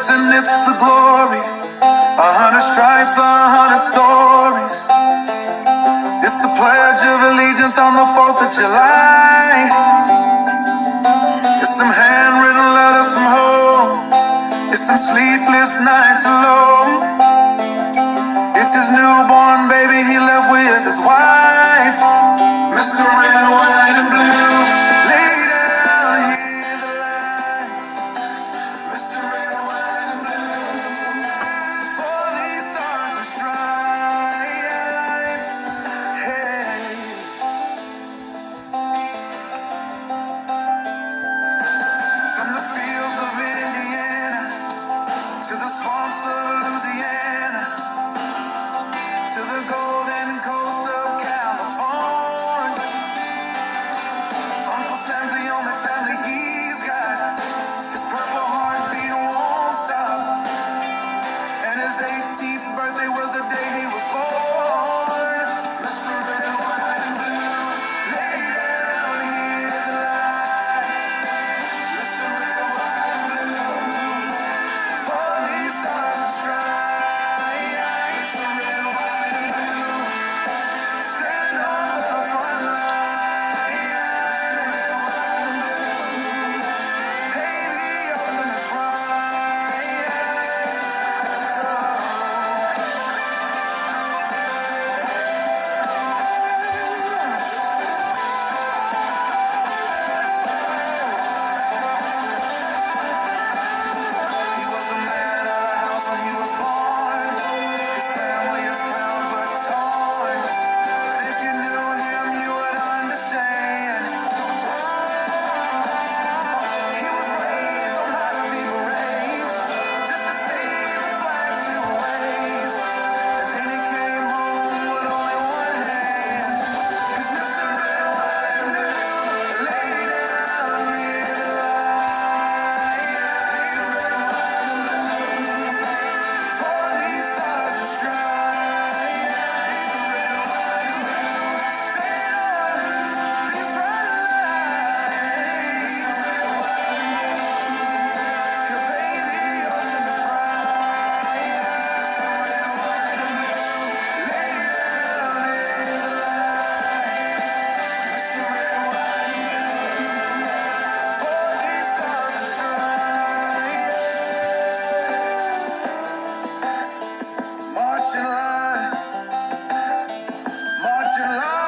and it's the glory. 100 stripes, 100 stories. It's the pledge of allegiance on the 4th of July. It's them handwritten letters from home. It's them sleepless nights alone. It's his newborn baby he left with his wife. Mr. Red, White, and Blue, lay down, he's alive. Mr. Red, White, and Blue, for these stars and stripes. Hey. From the fields of Indiana to the swamps of Louisiana, to the golden coast of California, Uncle Sam's the only family he's got. His purple heartbeat won't stop, and his 18th birthday was the day he was born. Mr. Red, White, and Blue, lay down, he's alive. Mr. Red, White, and Blue, for these stars and stripes. Mr. Red, White, and Blue, stand on the front line. Mr. Red, White, and Blue, pay the ultimate price. He was the man of the house when he was born. His family is proud but torn. But if you knew him, you would understand. He was raised on how to be brave, just to see the flag still wave. And then he came home with only one hand. 'Cause Mr. Red, White, and Blue, lay down, he's alive. Mr. Red, White, and Blue, for these stars and stripes. Mr. Red, White, and Blue, stay on this front line. Mr. Red, White, and Blue, he'll pay the ultimate price. Mr. Red, White, and Blue, lay down, he's alive. Mr. Red, White, and Blue, for these stars and stripes. Marching line, marching line.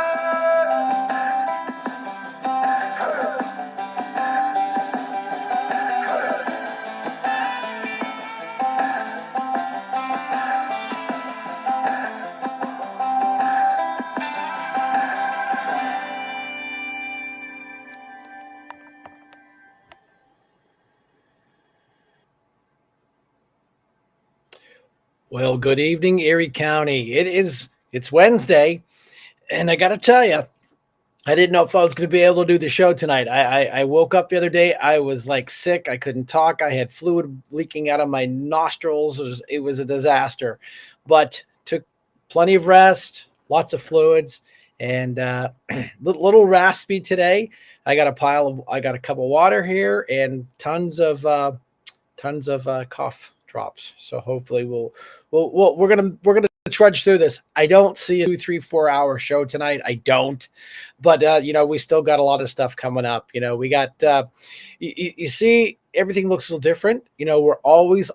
Well, good evening, Erie County. It's Wednesday, and I got to tell you, I didn't know if I was going to be able to do the show tonight. I woke up the other day. I was like sick. I couldn't talk. I had fluid leaking out of my nostrils. It was a disaster, but took plenty of rest, lots of fluids, and little raspy today. I got a cup of water here and tons of cough drops. So hopefully we're gonna trudge through this. I don't see a 2, 3, 4 hour show tonight. I don't, but we still got a lot of stuff coming up. We got you see, everything looks a little different. We're always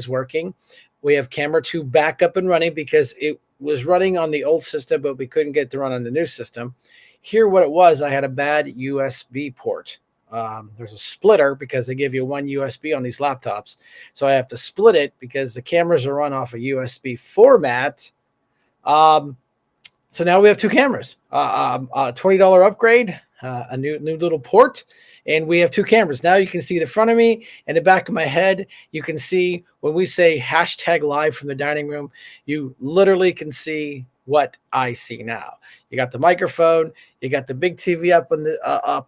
working. We have camera 2 back up and running because it was running on the old system, but we couldn't get it to run on the new system. Here, what it was, I had a bad USB port. There's a splitter because they give you one USB on these laptops. So I have to split it because the cameras are run off a USB format. So now we have 2 cameras, a $20 upgrade, a new little port, and we have 2 cameras. Now you can see the front of me and the back of my head. You can see when we say #live from the dining room, you literally can see what I see now. You got the microphone, you got the big TV up on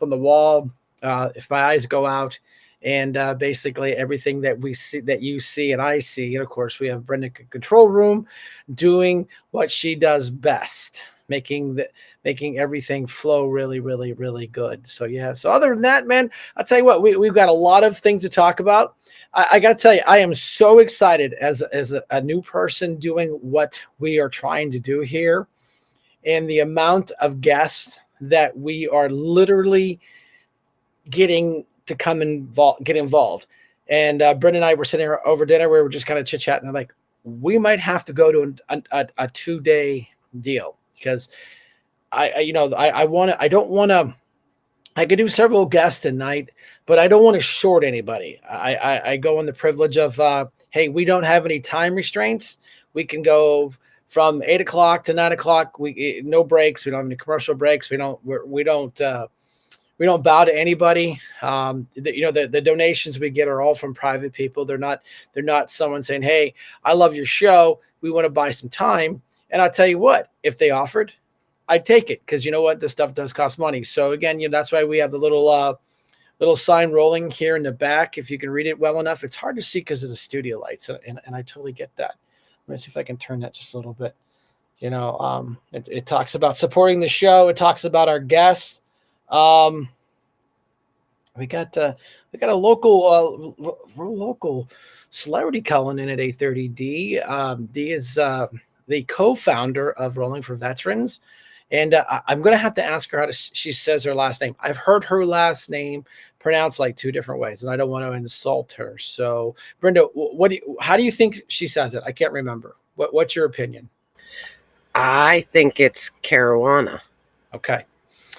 the wall. If my eyes go out, and basically everything that we see, that you see and I see. And of course, we have Brenda in control room doing what she does best. making everything flow really, really, really good. So yeah. So other than that, man, I'll tell you what, we've got a lot of things to talk about. I got to tell you, I am so excited as a new person doing what we are trying to do here, and the amount of guests that we are literally getting to get involved. And Brent and I were sitting over dinner. We were just kind of chit chatting. Like, we might have to go to a 2 day deal because I want to. I don't want to. I could do several guests tonight, but I don't want to short anybody. I go in the privilege of, hey, we don't have any time restraints. We can go from 8 o'clock to 9 o'clock. We no breaks. We don't have any commercial breaks. We don't bow to anybody. The donations we get are all from private people. They're not someone saying, hey, I love your show, we want to buy some time. And I'll tell you what, if they offered, I'd take it, because you know what, this stuff does cost money. So again, that's why we have the little sign rolling here in the back. If you can read it well enough, it's hard to see because of the studio lights, and I totally get that. Let me see if I can turn that just a little bit. It talks about supporting the show. It talks about our guests. We got a local celebrity calling in at 8:30. D is the co-founder of Rolling for Veterans, and I'm going to have to ask her she says her last name. I've heard her last name pronounced like 2 different ways, and I don't want to insult her. So, Brenda, how do you think she says it? I can't remember. What's your opinion? I think it's Caruana. Okay.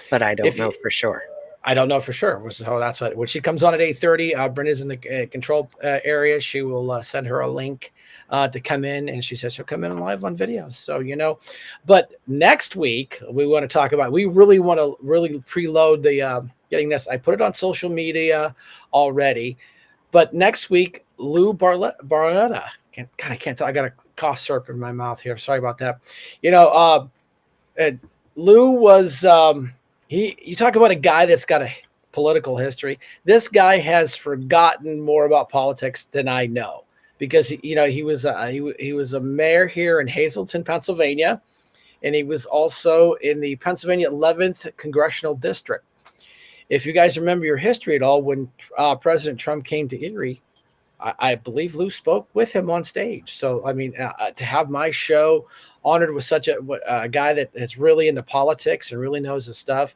But I don't know for sure. I don't know for sure. So that's what, when she comes on at 8:30, Brenda's in the control area. She will send her a link to come in, and she says she'll come in live on video. So, but next week we want to talk about, we really want to preload the getting this. I put it on social media already, but next week, Lou Barletta. I can't tell. I got a cough syrup in my mouth here. Sorry about that. Lou was, you talk about a guy that's got a political history. This guy has forgotten more about politics than I know, because he was a mayor here in Hazleton, Pennsylvania, and he was also in the Pennsylvania 11th Congressional District. If you guys remember your history at all, when President Trump came to Erie, I believe Lou spoke with him on stage. So, I mean, to have my show honored with such a guy that is really into politics and really knows his stuff,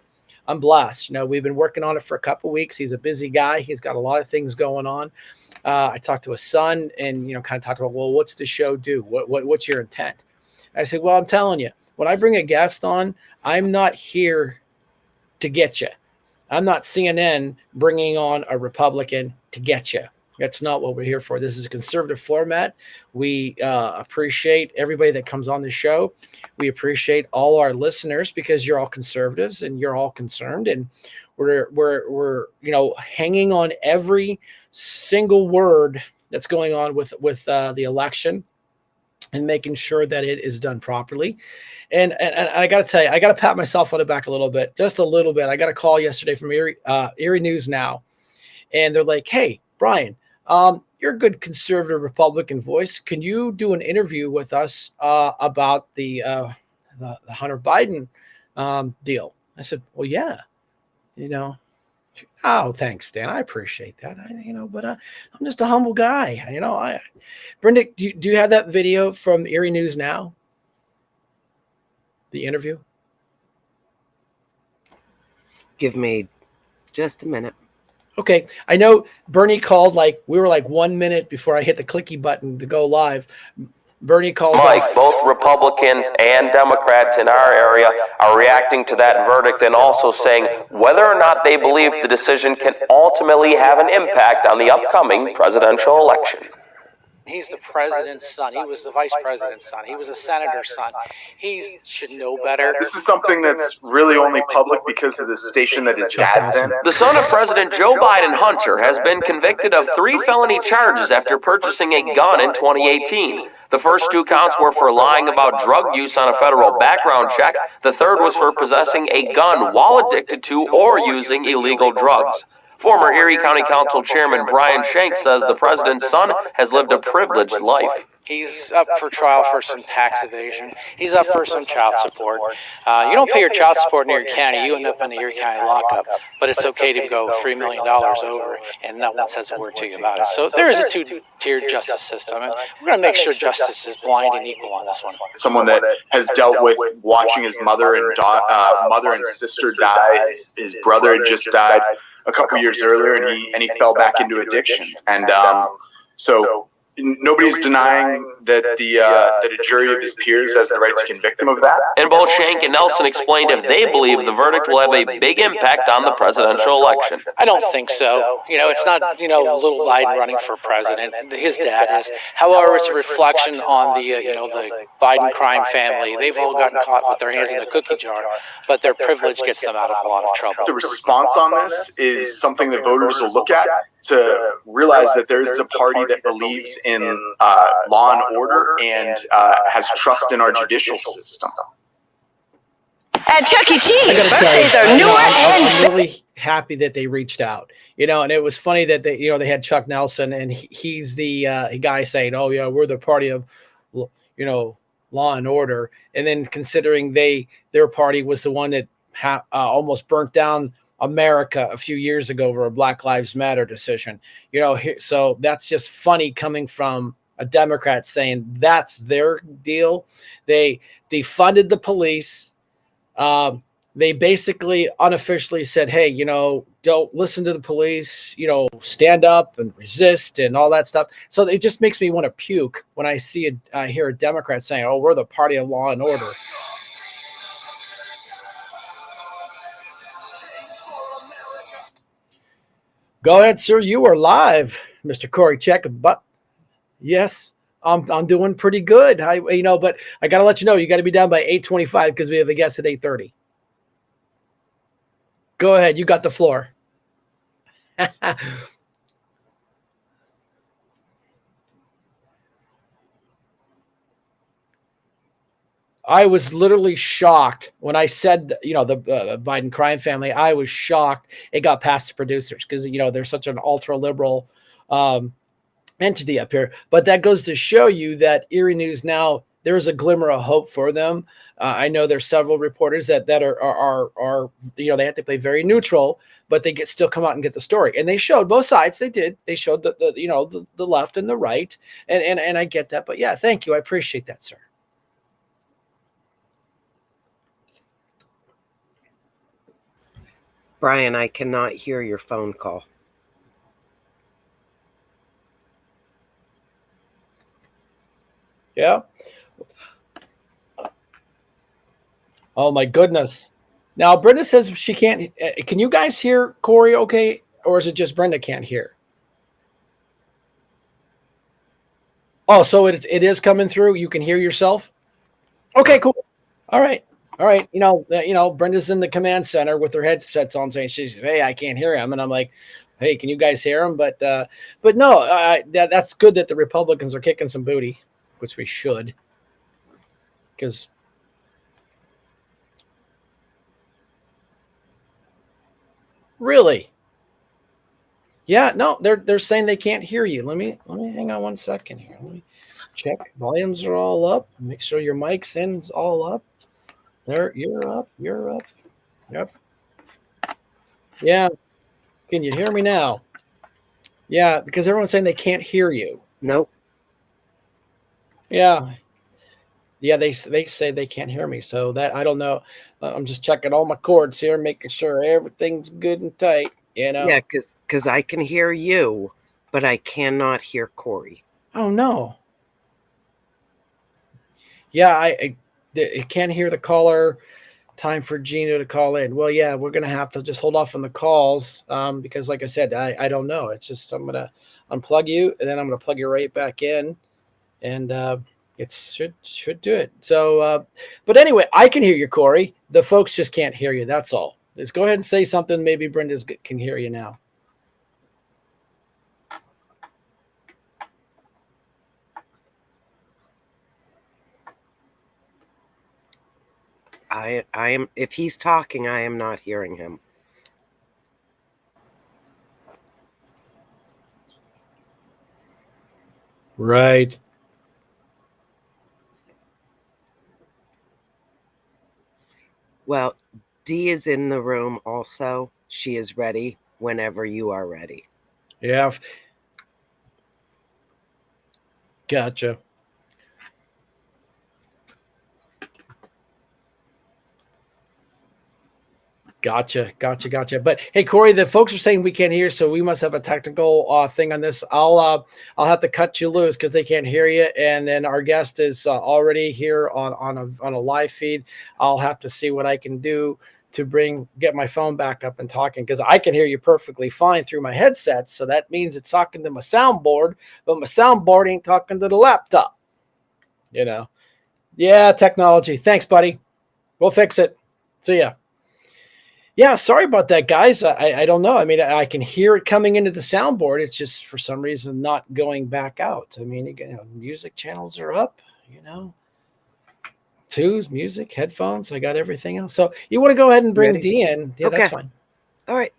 I'm blessed. We've been working on it for a couple of weeks. He's a busy guy. He's got a lot of things going on. I talked to his son and, kind of talked about, well, what's the show do? What's your intent? I said, well, I'm telling you, when I bring a guest on, I'm not here to get you. I'm not CNN bringing on a Republican to get you. That's not what we're here for. This is a conservative format. We appreciate everybody that comes on the show. We appreciate all our listeners, because you're all conservatives and you're all concerned, and we're hanging on every single word that's going on with the election, and making sure that it is done properly. And I got to tell you, I got to pat myself on the back a little bit, just a little bit. I got a call yesterday from Erie News Now, and they're like, "Hey, Brian, you're a good conservative Republican voice. Can you do an interview with us about the Hunter Biden deal?" I said, "Well, yeah, Oh, thanks, Dan. I appreciate that. But I'm just a humble guy. Brenda, do you have that video from Erie News Now? The interview? Give me just a minute. Okay. I know Bernie called, we were 1 minute before I hit the clicky button to go live. Bernie called. Mike, both Republicans and Democrats in our area are reacting to that verdict and also saying whether or not they believe the decision can ultimately have an impact on the upcoming presidential election. He's the president's son. He was the vice president's son. He was a senator's son. He should know better. This is something that's really only public because of the station that his dad's in. The son of President Joe Biden, Hunter, has been convicted of 3 felony charges after purchasing a gun in 2018. The first 2 counts were for lying about drug use on a federal background check. The third was for possessing a gun while addicted to or using illegal drugs. Former Erie County Council Chairman Brian Shank says the president's son has lived a privileged life. He's up for trial for some tax evasion. He's up for some child support. You don't pay your child support in Erie County, you end up in the Erie County lockup. But it's okay to go $3 million over, and no one says a word to you about it. So there is a two-tiered justice system, and we're going to make sure justice is blind and equal on this one. Someone that has dealt with watching his mother and sister die. His brother had just died a couple years earlier, and he fell back into addiction. And so nobody's denying that that a jury of his peers has the right to convict him of that. And both Shank and Nelson explained if they believe the verdict will have a big impact on the presidential election. I don't think so. It's not, little Biden running for president. His dad is. However, it's a reflection on the Biden crime family. They've all gotten caught with their hands in the cookie jar, but their privilege gets them out of a lot of trouble. The response on this is something that voters will look at to realize that there is a party that believes in law and order and has trust in our judicial system. At Chuck E. Cheese, birthdays are newer I'm really happy that they reached out, and it was funny that they had Chuck Nelson, and he's the guy saying, "Oh yeah, we're the party of, law and order," and then considering their party was the one that almost burnt down America a few years ago over a Black Lives Matter decision, so that's just funny coming from a Democrat saying that's their deal. They defunded the police. They basically unofficially said, hey, don't listen to the police, stand up and resist and all that stuff. So it just makes me want to puke when I hear a Democrat saying, oh, we're the party of law and order. Go ahead, sir. You are live, Mr. Corey Check. But yes, I'm doing pretty good. But I got to let you know, you got to be down by 8:25 because we have a guest at 8:30. Go ahead. You got the floor. I was literally shocked when I said, the Biden crime family. I was shocked it got past the producers because, they're such an ultra liberal entity up here. But that goes to show you that Erie News now, there's a glimmer of hope for them. I know there's several reporters that are they have to play very neutral, but they still come out and get the story. And they showed both sides. They did. They showed the left and the right. And I get that. But yeah, thank you. I appreciate that, sir. Brian, I cannot hear your phone call. Yeah. Oh my goodness. Now Brenda says she can't. Can you guys hear Corey okay? Or is it just Brenda can't hear? Oh, so it is coming through. You can hear yourself? Okay, cool. All right. Brenda's in the command center with her headsets on saying hey, I can't hear him. And I'm like, hey, can you guys hear him? But no, that's good that the Republicans are kicking some booty, which we should. Because really? Yeah, no, they're saying they can't hear you. Let me hang on 1 second here. Let me check. Volumes are all up. Make sure your mic's in's all up. There, you're up. Yep. Yeah. Can you hear me now? Yeah, because everyone's saying they can't hear you. Nope. Yeah. Yeah, they say they can't hear me. So that I don't know. I'm just checking all my cords here, making sure everything's good and tight. Yeah, because I can hear you, but I cannot hear Corey. Oh no. Yeah, I can't hear the caller. Time for Gino to call in. Well, yeah, we're gonna have to just hold off on the calls because, like I said, I don't know. It's just I'm gonna unplug you and then I'm gonna plug you right back in, and it should do it. So, but anyway, I can hear you, Corey. The folks just can't hear you. That's all. Just go ahead and say something. Maybe Brenda can hear you now. I am. If he's talking, I am not hearing him. Right. Well, Dee is in the room also. She is ready whenever you are ready. Yeah. Gotcha. Gotcha. But hey, Corey, the folks are saying we can't hear, so we must have a technical thing on this. I'll have to cut you loose because they can't hear you, and then our guest is already here on a live feed. I'll have to see what I can do to get my phone back up and talking, because I can hear you perfectly fine through my headset. So that means it's talking to my soundboard, but my soundboard ain't talking to the laptop. Yeah, technology. Thanks, buddy. We'll fix it. See ya. Yeah, sorry about that, guys. I don't know. I mean, I can hear it coming into the soundboard. It's just for some reason not going back out. I mean, again, music channels are up, twos, music, headphones. I got everything else. So you want to go ahead and bring Ready? Dee in? Yeah, Okay. that's fine. All right.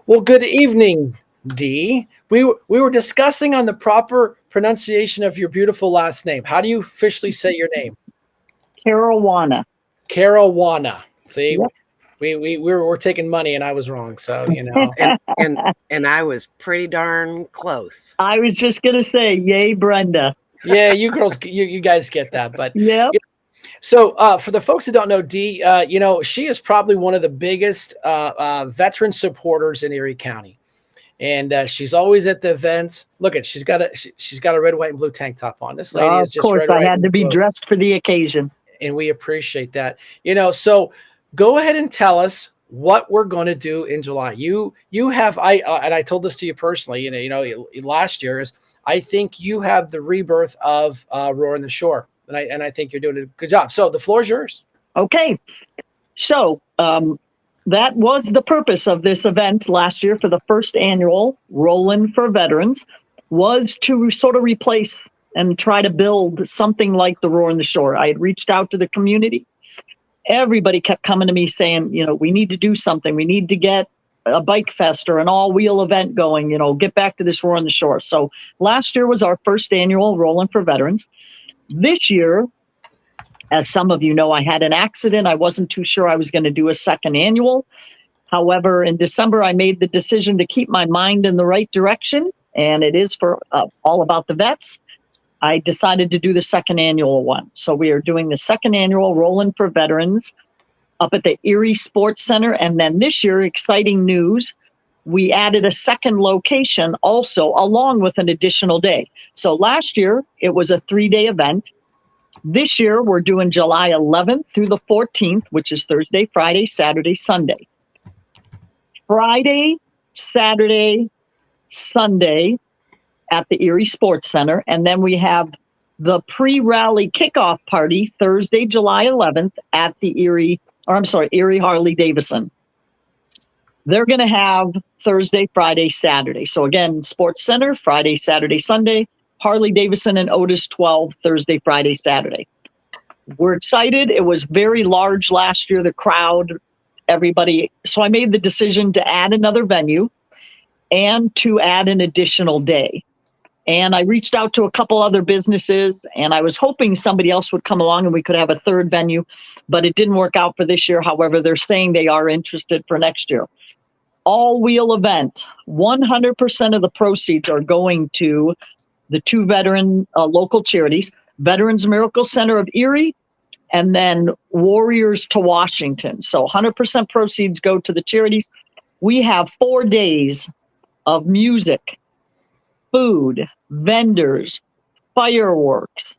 Well, good evening, Dee. We were discussing on the proper pronunciation of your beautiful last name. How do you officially say your name? Caruana. Caruana. See, Yep. we're taking money, and I was wrong. So And I was pretty darn close. I was just going to say, yay, Brenda. yeah, you girls, you guys get that. But Yep. so for the folks that don't know, Dee, she is probably one of the biggest veteran supporters in Erie County, and she's always at the events. Look at she's got a red, white, and blue tank top on. This lady is Of just course, red, I white, had and to be blue. dressed for the occasion. And we appreciate that. So go ahead and tell us what we're going to do in July. You have and I told this to you personally. Last year is I think you have the rebirth of Roaring the Shore, and I think you're doing a good job. So the floor is yours. Okay. So that was the purpose of this event last year for the first annual Rollin' for Veterans, was to sort of replace and try to build something like the Roaring the Shore. I had reached out to the community. Everybody kept coming to me saying, we need to do something. We need to get a bike fest or an all-wheel event going, get back to this Roaring the Shore. So last year was our first annual Rollin' for Veterans. This year, as some of you know, I had an accident. I wasn't too sure I was going to do a second annual. However, in December, I made the decision to keep my mind in the right direction, and it is for all about the vets. I decided to do the second annual one. So we are doing the second annual Rollin' for Veterans up at the Erie Sports Center. And then this year, exciting news, we added a second location also along with an additional day. So last year, it was a 3-day event. This year, we're doing July 11th through the 14th, which is Thursday, Friday, Saturday, Sunday. Friday, Saturday, Sunday at the Erie Sports Center. And then we have the pre-rally kickoff party Thursday, July 11th at the Erie Harley-Davidson. They're going to have Thursday, Friday, Saturday. So again, Sports Center, Friday, Saturday, Sunday, Harley-Davidson and Otis 12, Thursday, Friday, Saturday. We're excited. It was very large last year, the crowd, everybody. So I made the decision to add another venue and to add an additional day. And I reached out to a couple other businesses, and I was hoping somebody else would come along and we could have a third venue, but it didn't work out for this year. However, they're saying they are interested for next year. All-wheel event, 100% of the proceeds are going to the two veteran local charities, Veterans Miracle Center of Erie, and then Warriors to Washington. So 100% proceeds go to the charities. We have 4 days of music, food, vendors, fireworks,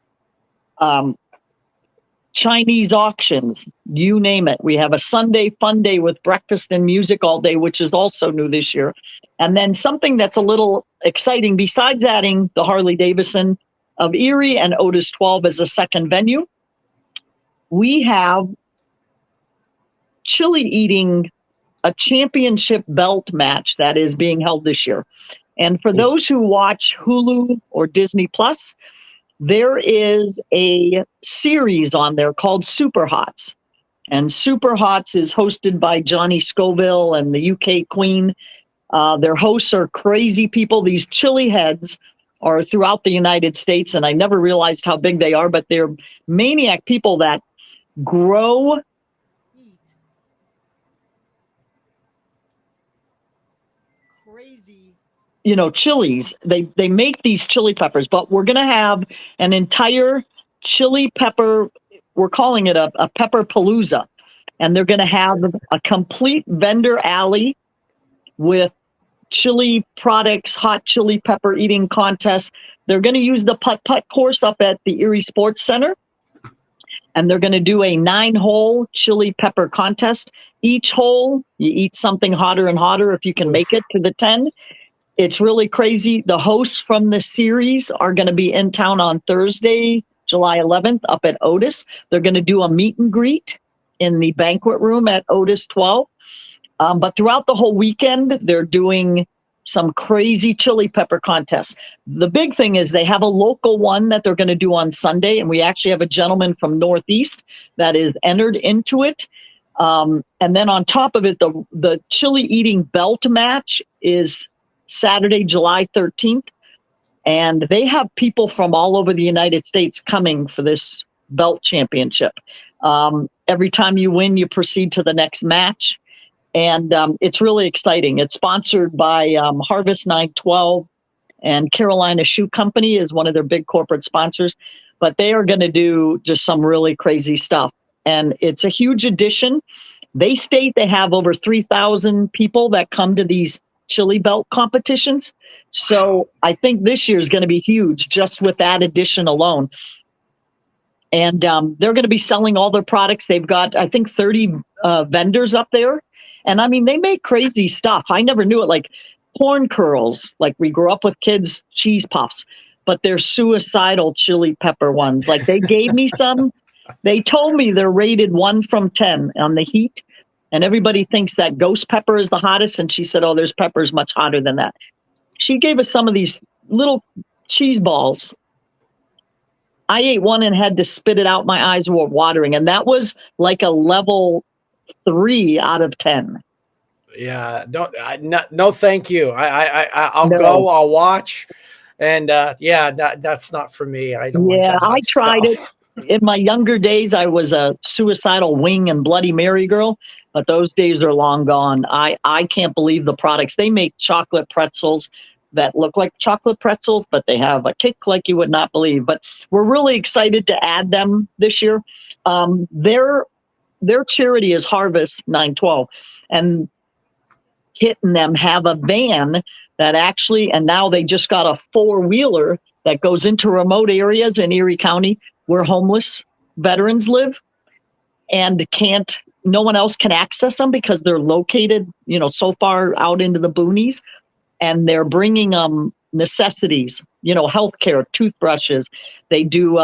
Chinese auctions, you name it. We have a Sunday fun day with breakfast and music all day, which is also new this year. And then something that's a little exciting, besides adding the Harley-Davidson of Erie and Otis 12 as a second venue, we have chili eating, a championship belt match that is being held this year. And for those who watch Hulu or Disney Plus, there is a series on there called Super Hots. And Super Hots is hosted by Johnny Scoville and the UK Queen. Their hosts are crazy people. These chili heads are throughout the United States, and I never realized how big they are, but they're maniac people that grow chilies. They make these chili peppers, but we're going to have an entire chili pepper. We're calling it a pepper palooza. And they're going to have a complete vendor alley with chili products, hot chili pepper eating contests. They're going to use the putt-putt course up at the Erie Sports Center. And they're going to do a 9-hole chili pepper contest. Each hole, you eat something hotter and hotter if you can make it to the 10. It's really crazy. The hosts from the series are going to be in town on Thursday, July 11th, up at Otis. They're going to do a meet and greet in the banquet room at Otis 12. But throughout the whole weekend, they're doing some crazy chili pepper contests. The big thing is they have a local one that they're going to do on Sunday, and we actually have a gentleman from Northeast that is entered into it. And then on top of it, the chili eating belt match is Saturday, July 13th. And they have people from all over the United States coming for this belt championship. Every time you win, you proceed to the next match. And it's really exciting. It's sponsored by Harvest 912, and Carolina Shoe Company is one of their big corporate sponsors. But they are going to do just some really crazy stuff. And it's a huge addition. They state they have over 3,000 people that come to these chili belt competitions. So I think this year is going to be huge just with that addition alone. And they're going to be selling all their products. They've got, I think, 30 vendors up there. And I mean, they make crazy stuff. I never knew it, like corn curls, like we grew up with kids, cheese puffs, but they're suicidal chili pepper ones. Like they gave me some. They told me they're rated 1 from 10 on the heat. And everybody thinks that ghost pepper is the hottest. And she said, oh, there's peppers much hotter than that. She gave us some of these little cheese balls. I ate one and had to spit it out. My eyes were watering. And that was like a level 3 out of 10. Yeah. No, thank you. I'll No. go, I'll watch. And that's not for me. I don't like that hot I tried stuff. it. In my younger days, I was a suicidal wing and Bloody Mary girl, but those days are long gone. I can't believe the products. They make chocolate pretzels that look like chocolate pretzels, but they have a kick like you would not believe. But we're really excited to add them this year. Their charity is Harvest 912, and Kit and them have a van that actually, and now they just got a 4-wheeler that goes into remote areas in Erie County where homeless veterans live and no one else can access them because they're located, so far out into the boonies, and they're bringing necessities, healthcare, toothbrushes. They do,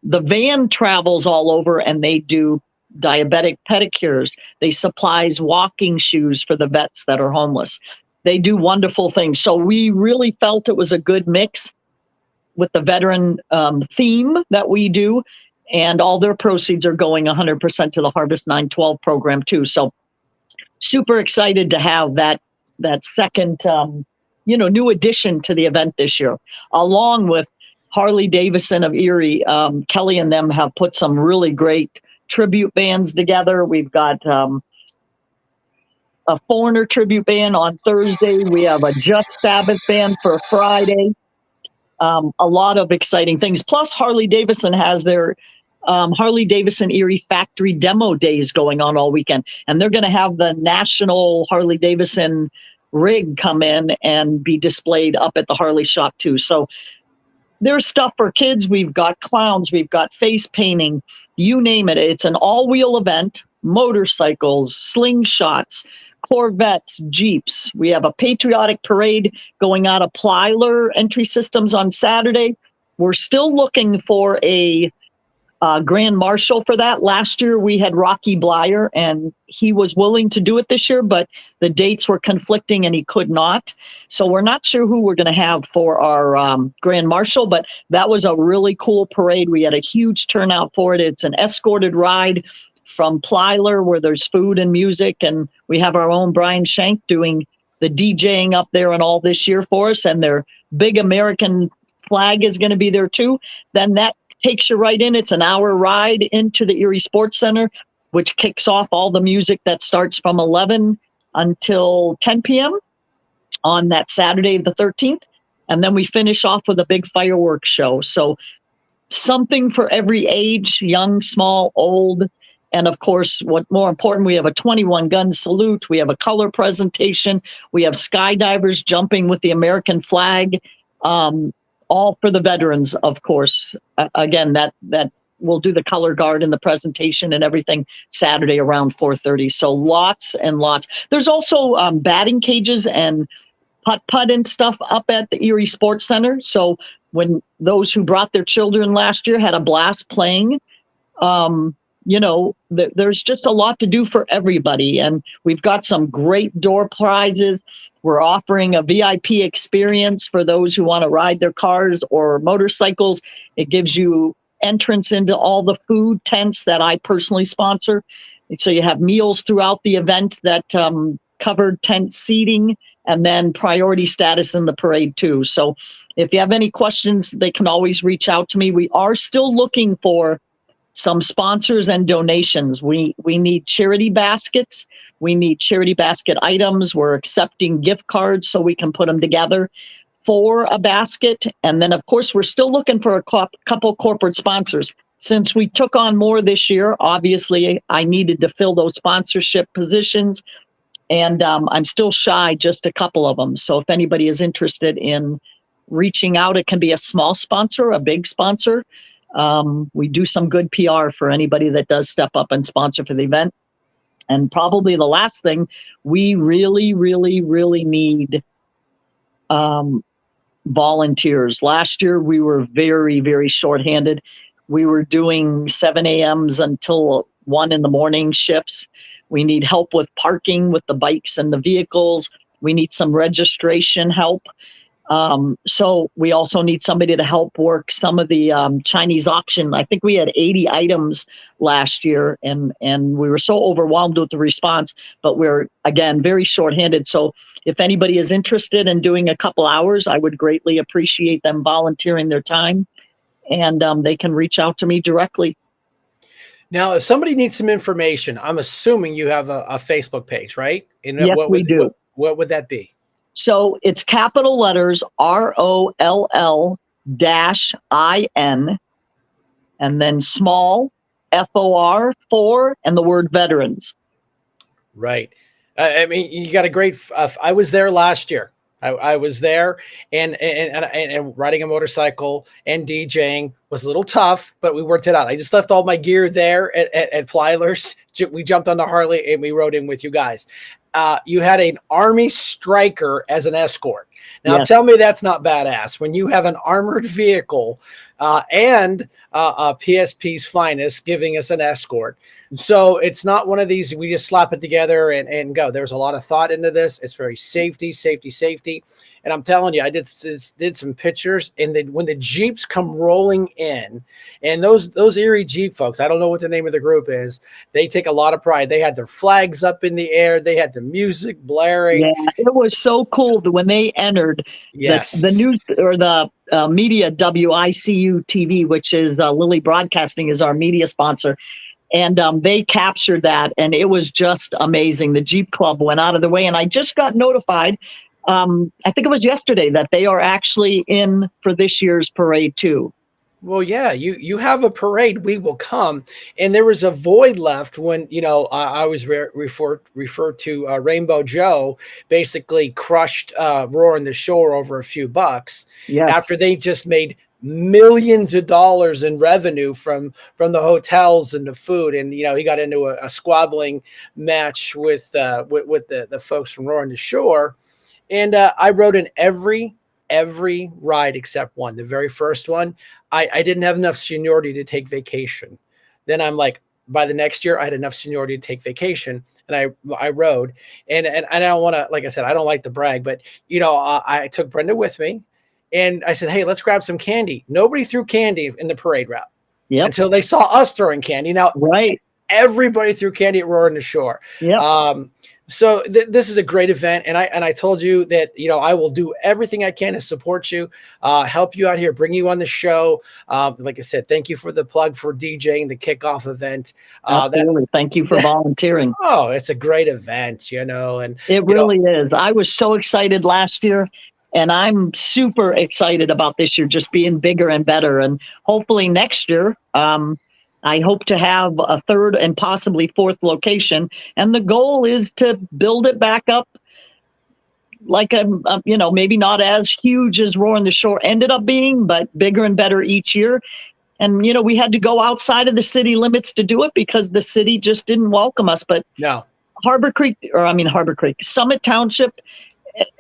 the van travels all over, and they do diabetic pedicures. They supplies walking shoes for the vets that are homeless. They do wonderful things. So we really felt it was a good mix with the veteran theme that we do, and all their proceeds are going 100% to the Harvest 912 program too. So super excited to have that second, new addition to the event this year, along with Harley Davidson of Erie. Kelly and them have put some really great tribute bands together. We've got a Foreigner tribute band on Thursday. We have a Just Sabbath band for Friday. A lot of exciting things. Plus, Harley Davidson has their Harley Davidson Erie Factory Demo Days going on all weekend. And they're going to have the national Harley Davidson rig come in and be displayed up at the Harley shop too. So there's stuff for kids. We've got clowns. We've got face painting. You name it. It's an all-wheel event. Motorcycles, slingshots, Corvettes, Jeeps. We have a patriotic parade going out of Plyler Entry Systems on Saturday. We're still looking for a grand marshal for that. Last year we had Rocky Blyer, and he was willing to do it this year, but the dates were conflicting and he could not. So we're not sure who we're going to have for our grand marshal, but that was a really cool parade. We had a huge turnout for it. It's an escorted ride from Plyler where there's food and music, and we have our own Brian Shank doing the DJing up there and all this year for us, and their big American flag is going to be there too. Then that takes you right in. It's an hour ride into the Erie Sports Center, which kicks off all the music that starts from 11 until 10 p.m. on that Saturday, the 13th. And then we finish off with a big fireworks show. So something for every age, young, small, old. And of course, what more important, we have a 21 gun salute. We have a color presentation. We have skydivers jumping with the American flag, all for the veterans, of course. Again, that we'll do the color guard and the presentation and everything Saturday around 4:30. So lots and lots. There's also batting cages and putt and stuff up at the Erie Sports Center. So when those who brought their children last year had a blast playing, there's just a lot to do for everybody. And we've got some great door prizes. We're offering a VIP experience for those who want to ride their cars or motorcycles. It gives you entrance into all the food tents that I personally sponsor. So you have meals throughout the event that covered tent seating, and then priority status in the parade too. So if you have any questions, they can always reach out to me. We are still looking for some sponsors and donations. We need charity baskets. We need charity basket items. We're accepting gift cards so we can put them together for a basket. And then, of course, we're still looking for a couple corporate sponsors. Since we took on more this year, obviously, I needed to fill those sponsorship positions. And I'm still shy just a couple of them. So if anybody is interested in reaching out, it can be a small sponsor, a big sponsor. We do some good PR for anybody that does step up and sponsor for the event. And probably the last thing, we really, really, really need volunteers. Last year, we were very, very shorthanded. We were doing 7 a.m.s until 1 in the morning shifts. We need help with parking with the bikes and the vehicles. We need some registration help. So we also need somebody to help work some of the Chinese auction. I think we had 80 items last year, and we were so overwhelmed with the response, but we're, again, very shorthanded. So if anybody is interested in doing a couple hours, I would greatly appreciate them volunteering their time, and they can reach out to me directly. Now, if somebody needs some information, I'm assuming you have a Facebook page, right? And Yes, we do. What would that be? So it's capital letters ROLL-IN, and then small FOR 4 and the word veterans. Right. I mean, you got a great. I was there last year. I was there, and riding a motorcycle and DJing was a little tough, but we worked it out. I just left all my gear there at Plyler's. We jumped on the Harley and we rode in with you guys. You had an Army Striker as an escort. Now, Yes. Tell me that's not badass when you have an armored vehicle and PSP's finest giving us an escort. So it's not one of these, we just slap it together and go. There's a lot of thought into this. It's very safety. And I'm telling you, I did some pictures, and when the Jeeps come rolling in, and those Erie Jeep folks, I don't know what the name of the group is, they take a lot of pride. They had their flags up in the air. They had the music blaring. Yeah, it was so cool when they entered. Yes. The news or the media WICU TV, which is Lilly Broadcasting, is our media sponsor. And they captured that, and it was just amazing. The Jeep Club went out of the way, and I just got notified, I think it was yesterday, that they are actually in for this year's parade too. Well, yeah, you have a parade, we will come. And there was a void left when, I was referred to Rainbow Joe basically crushed Roaring the Shore over a few bucks. Yes. After they just made millions of dollars in revenue from the hotels and the food. And, he got into a squabbling match with the folks from Roaring the Shore. And I rode in every ride except one. The very first one, I didn't have enough seniority to take vacation. Then I'm like, by the next year, I had enough seniority to take vacation, and I rode. And I don't want to, like I said, I don't like to brag, but I took Brenda with me, and I said, hey, let's grab some candy. Nobody threw candy in the parade route until they saw us throwing candy. Now, right, everybody threw candy at Roaring the Shore. Yep. So this is a great event, and I told you that I will do everything I can to support you, help you out here, bring you on the show. Like I said, thank you for the plug for DJing the kickoff event. Absolutely. Thank you for volunteering. It's a great event, and It really is. I was so excited last year, and I'm super excited about this year just being bigger and better. And hopefully next year, I hope to have a third and possibly fourth location. And the goal is to build it back up like maybe not as huge as Roaring the Shore ended up being, but bigger and better each year. And, we had to go outside of the city limits to do it because the city just didn't welcome us. But no. Harbor Creek, Summit Township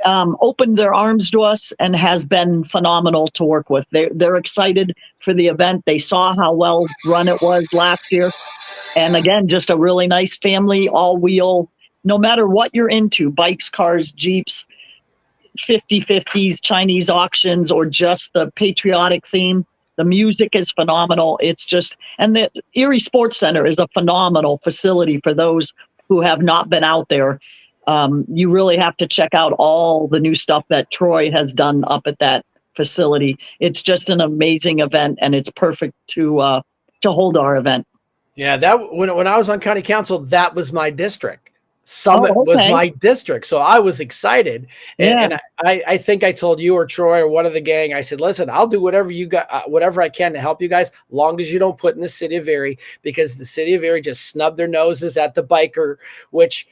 opened their arms to us and has been phenomenal to work with. They're excited for the event. They saw how well run it was last year. And again, just a really nice family, all wheel, no matter what you're into, bikes, cars, Jeeps, 50/50s, Chinese auctions, or just the patriotic theme. The music is phenomenal. It's just, and the Erie Sports Center is a phenomenal facility for those who have not been out there. You really have to check out all the new stuff that Troy has done up at that facility. It's just an amazing event, and it's perfect to hold our event. Yeah, that when I was on county council, that was my district. Summit was my district, so I was excited. And I think I told you or Troy or one of the gang, I said, listen, I'll do whatever you got, whatever I can to help you guys, long as you don't put in the city of Erie, because the city of Erie just snubbed their noses at the biker, which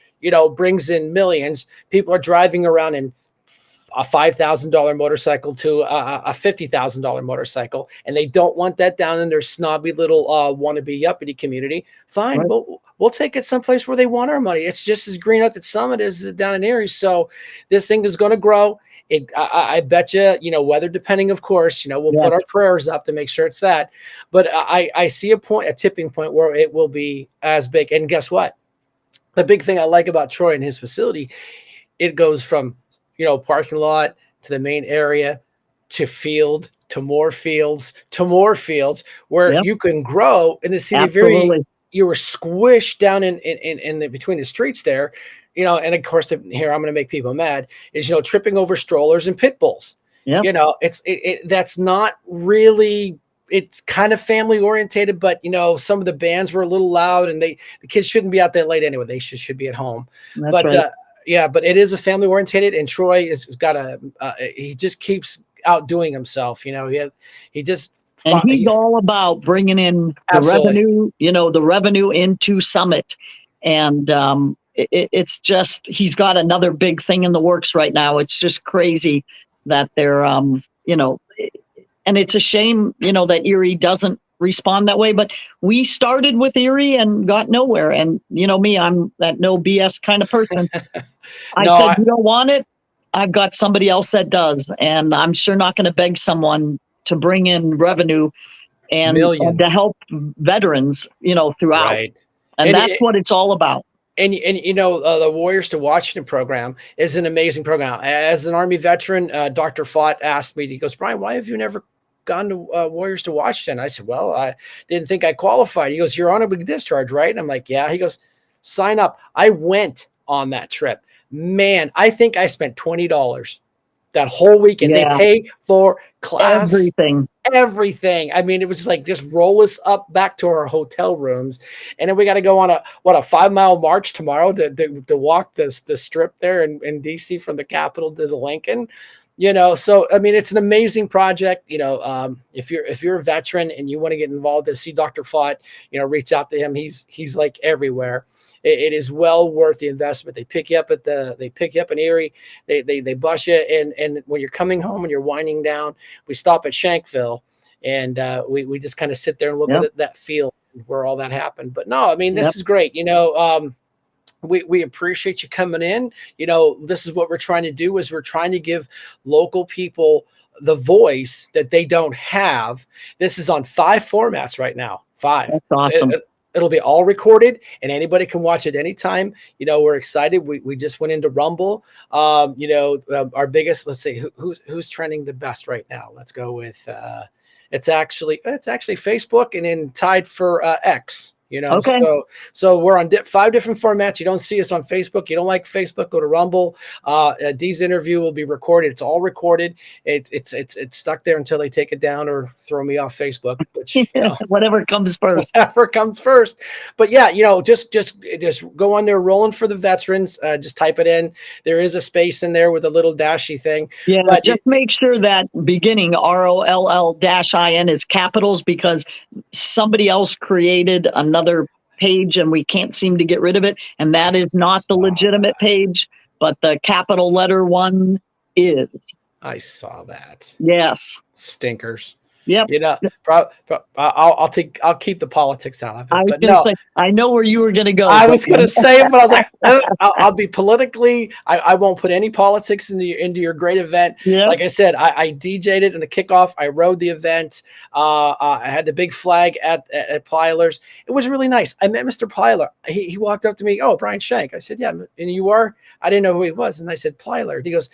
brings in millions. People are driving around in a $5,000 motorcycle to a $50,000 motorcycle, and they don't want that down in their snobby little wannabe uppity community. Fine, Right. We'll take it someplace where they want our money. It's just as green up at Summit as it down in Erie. So this thing is going to grow. I bet you, weather depending, of course, we'll put our prayers up to make sure it's that. But I see a tipping point where it will be as big. And guess what? The big thing I like about Troy and his facility, it goes from parking lot to the main area to field to more fields where you can grow in the city. Absolutely. You were squished down in the, between the streets there, and of course here I'm going to make people mad is tripping over strollers and pit bulls. Yeah. That's not really. It's kind of family orientated, but some of the bands were a little loud, and the kids shouldn't be out that late anyway. They should be at home. That's but right. Yeah, but it is a family orientated, and Troy has got he just keeps outdoing himself. He just, and he's all about bringing in the revenue, the revenue into Summit. And it's just, he's got another big thing in the works right now. It's just crazy that they're, and it's a shame, that Erie doesn't respond that way. But we started with Erie and got nowhere. And me, I'm that no BS kind of person. I said, you don't want it? I've got somebody else that does. And I'm sure not going to beg someone to bring in revenue and to help veterans, throughout. Right. And that's what it's all about. And the Warriors to Washington program is an amazing program. As an Army veteran, Dr. Fott asked me, he goes, Brian, why have you never gone to Warriors to Washington? I said, well, I didn't think I qualified. He goes, you're on a big discharge, right? And I'm like, yeah. He goes, sign up. I went on that trip. Man, I think I spent $20 that whole weekend. Yeah. They pay for class. Everything. I mean, it was just like, just roll us up back to our hotel rooms. And then we got to go on a 5-mile march tomorrow to walk the strip there in DC from the Capitol to the Lincoln. So I mean, it's an amazing project. If you're a veteran and you want to get involved, to see Dr. Fott, reach out to him. He's like everywhere. It is well worth the investment. They pick you up in Erie. They bus you, and when you're coming home and you're winding down, we stop at Shankville, and we just kind of sit there and look at that field where all that happened. But no, I mean, this is great. We appreciate you coming in. This is what we're trying to do, is we're trying to give local people the voice that they don't have. This is on 5 formats right now. 5. That's awesome. It'll be all recorded, and anybody can watch it anytime. We're excited. We just went into Rumble. Our biggest, let's see, who's trending the best right now. Let's go with, it's actually Facebook, and then tied for X. You know, Okay. so we're on 5 different formats. You don't see us on Facebook. You don't like Facebook? Go to Rumble. Dee's interview will be recorded. It's all recorded. It's stuck there until they take it down or throw me off Facebook. Which Whatever comes first. whatever comes first. But yeah, just go on there, rolling for the veterans. Just type it in. There is a space in there with a little dashy thing. Yeah, But just make sure that beginning ROLL-IN is capitals, because somebody else created another page and we can't seem to get rid of it. And that is not the legitimate page, but the capital letter one is. I saw that. Yes. Stinkers. Yep. I'll keep the politics out of it. I was But going to no, say, I know where you were going to go. I was going to say it, but I was like, I'll be politically. I won't put any politics into your great event. Yeah. Like I said, I DJ'd it in the kickoff. I rode the event. I had the big flag at Plyler's. It was really nice. I met Mr. Plyler. He walked up to me. Oh, Brian Shank. I said, yeah. And you are? I didn't know who he was. And I said, Plyler. He goes,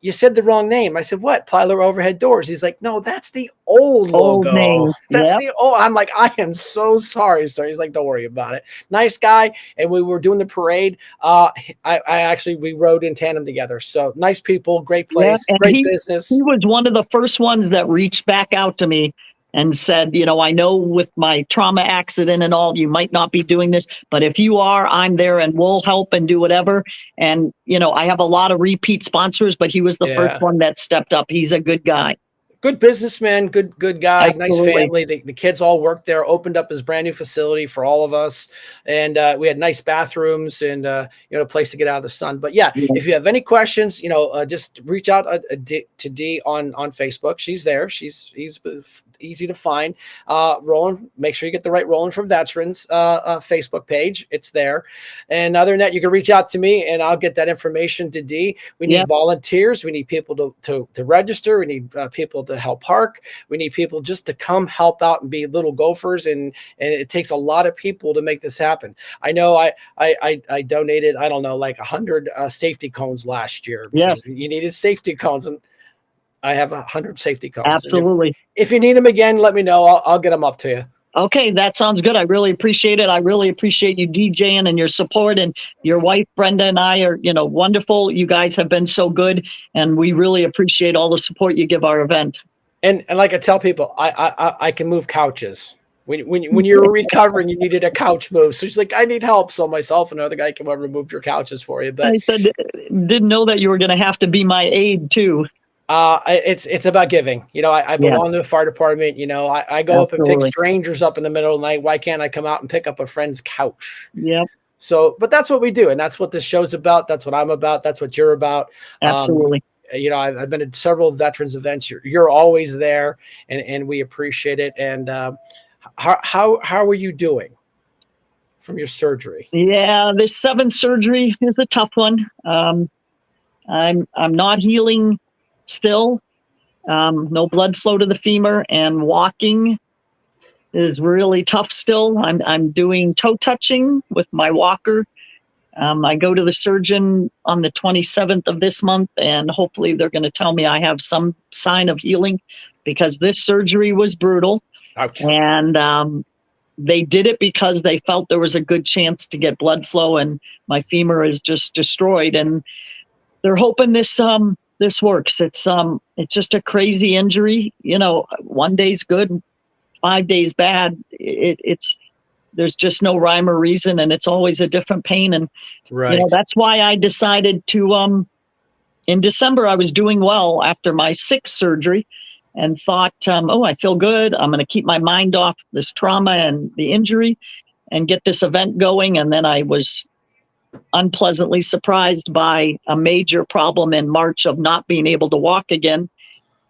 you said the wrong name. I said, what? Plyler Overhead Doors. He's like, no, that's the old logo. name. That's Yep. the old. I'm like, I am so sorry, sir. He's like, don't worry about it. Nice guy. And we were doing the parade. We rode in tandem together. So nice people, great place, Yeah, and great business. He was one of the first ones that reached back out to me and said, I know with my trauma accident and all, you might not be doing this, but if you are, I'm there and we'll help and do whatever. And, I have a lot of repeat sponsors, but he was the first one that stepped up. He's a good guy. Good businessman, good guy, Absolutely. nice family. The kids all worked there, opened up his brand new facility for all of us. And we had nice bathrooms and, a place to get out of the sun. But yeah, if you have any questions, just reach out to Dee on Facebook. She's there. He's easy to find. Roland, make sure you get the right Roland for Veterans Facebook page. It's there. And other than that, you can reach out to me and I'll get that information to Dee. We need volunteers. We need people to register. We need people to help park. We need people just to come help out and be little gophers. And it takes a lot of people to make this happen. I know I donated, I don't know, like 100 safety cones last year. Yes. You needed safety cones, and I have 100 safety cones. Absolutely. If you need them again, let me know. I'll get them up to you. Okay, that sounds good. I really appreciate it. I really appreciate you DJing and your support, and your wife, Brenda, and I are, wonderful. You guys have been so good, and we really appreciate all the support you give our event. And like I tell people, I can move couches. When you're recovering, you needed a couch move. So she's like, I need help. So myself and another guy came over and moved your couches for you. But I said, didn't know that you were going to have to be my aide too. It's about giving. I belong to the fire department. I go up and pick strangers up in the middle of the night. Why can't I come out and pick up a friend's couch? Yep. So, but that's what we do, and that's what this show's about. That's what I'm about. That's what you're about. Absolutely. I've been at several veterans events. You're always there, and we appreciate it. And how are you doing from your surgery? Yeah, this 7th surgery is a tough one. I'm not healing still. No blood flow to the femur, and walking is really tough still. I'm doing toe touching with my walker. I go to the surgeon on the 27th of this month, and hopefully they're going to tell me I have some sign of healing, because this surgery was brutal. Ouch. And they did it because they felt there was a good chance to get blood flow, and my femur is just destroyed. And they're hoping this works. It's just a crazy injury. 1 day's good, 5 days bad. There's just no rhyme or reason, and it's always a different pain. And that's why I decided to in December I was doing well after my 6th surgery, and thought, I feel good. I'm going to keep my mind off this trauma and the injury and get this event going. And then I was unpleasantly surprised by a major problem in March of not being able to walk again,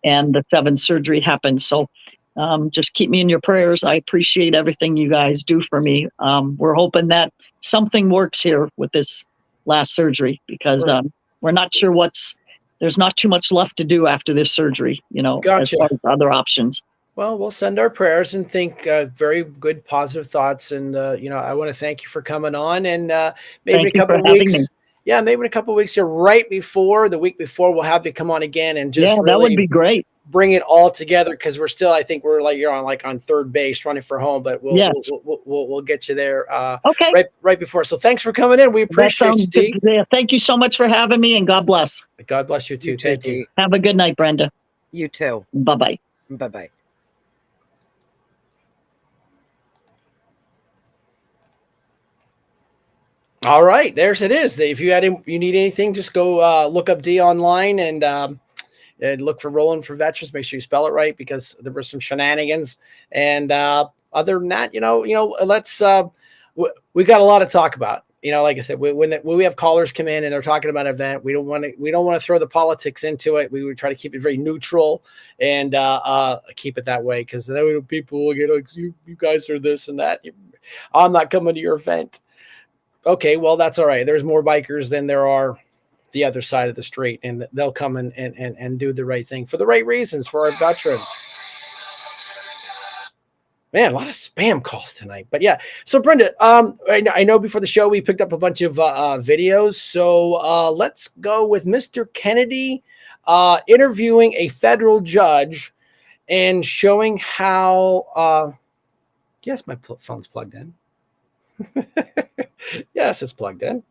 and the 7th surgery happened. So just keep me in your prayers. I appreciate everything you guys do for me. We're hoping that something works here with this last surgery, because we're not sure there's not too much left to do after this surgery, Gotcha. as far as other options. Well, we'll send our prayers and think very good, positive thoughts. And, I want to thank you for coming on, and maybe in a couple of weeks. Yeah, maybe in a couple of weeks here, the week before, we'll have you come on again and just that would be great. bring it all together because we're still, I think we're like you're on third base running for home, but Yes. we'll get you there Okay. right before. So thanks for coming in. We That appreciate you, sounds good. D. Yeah, thank you so much for having me, and God bless. God bless you too. You too, Thank you. Dee. Have a good night, Brenda. You too. Bye-bye. Bye-bye. All right, there's it is. If you need anything, just go look up D online and look for Rolling for Veterans. Make sure you spell it right because there were some shenanigans. And other than that, let's we got a lot to talk about. Like I said, when we have callers come in and they're talking about an event, we don't want to throw the politics into it. We would try to keep it very neutral and keep it that way because then people will get you guys are this and that. I'm not coming to your event. Okay, well that's all right. There's more bikers than there are the other side of the street, and they'll come and do the right thing for the right reasons for our veterans. Man, a lot of spam calls tonight, but yeah. So Brenda, I know before the show we picked up a bunch of videos, so let's go with Mr. Kennedy interviewing a federal judge and showing how. Yes, my phone's plugged in. Yes, it's plugged in.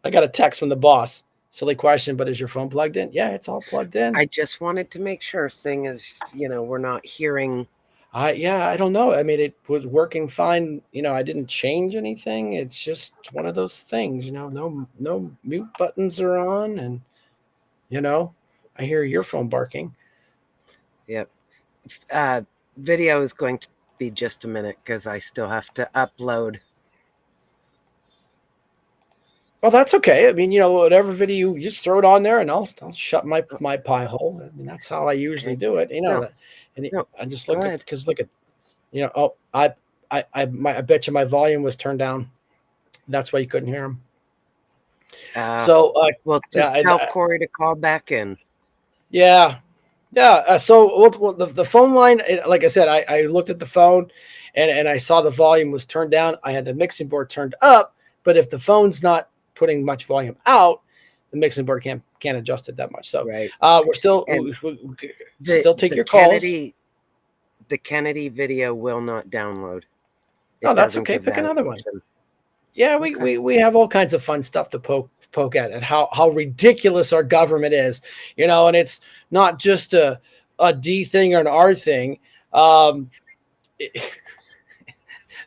I got a text from the boss. Silly question, but is your phone plugged in? Yeah, it's all plugged in. I just wanted to make sure, seeing as, we're not hearing. I don't know. I mean, it was working fine. I didn't change anything. It's just one of those things, no mute buttons are on. And, I hear your phone barking. Yep. Video is going to be just a minute because I still have to upload. Well, that's okay. I mean, whatever video you just throw it on there, and I'll shut my pie hole. I mean, that's how I usually do it. No. I just look at I bet you my volume was turned down. That's why you couldn't hear him. Well, just tell Corey to call back in. Yeah. So the phone line, like I said, I looked at the phone, and I saw the volume was turned down. I had the mixing board turned up, but if the phone's not putting much volume out, the mixing board can't adjust it that much. So right. We're still still take your calls. The Kennedy video will not download. No, that's okay. Pick another one. Yeah, we have all kinds of fun stuff to poke at, and how ridiculous our government is, and it's not just a D thing or an R thing.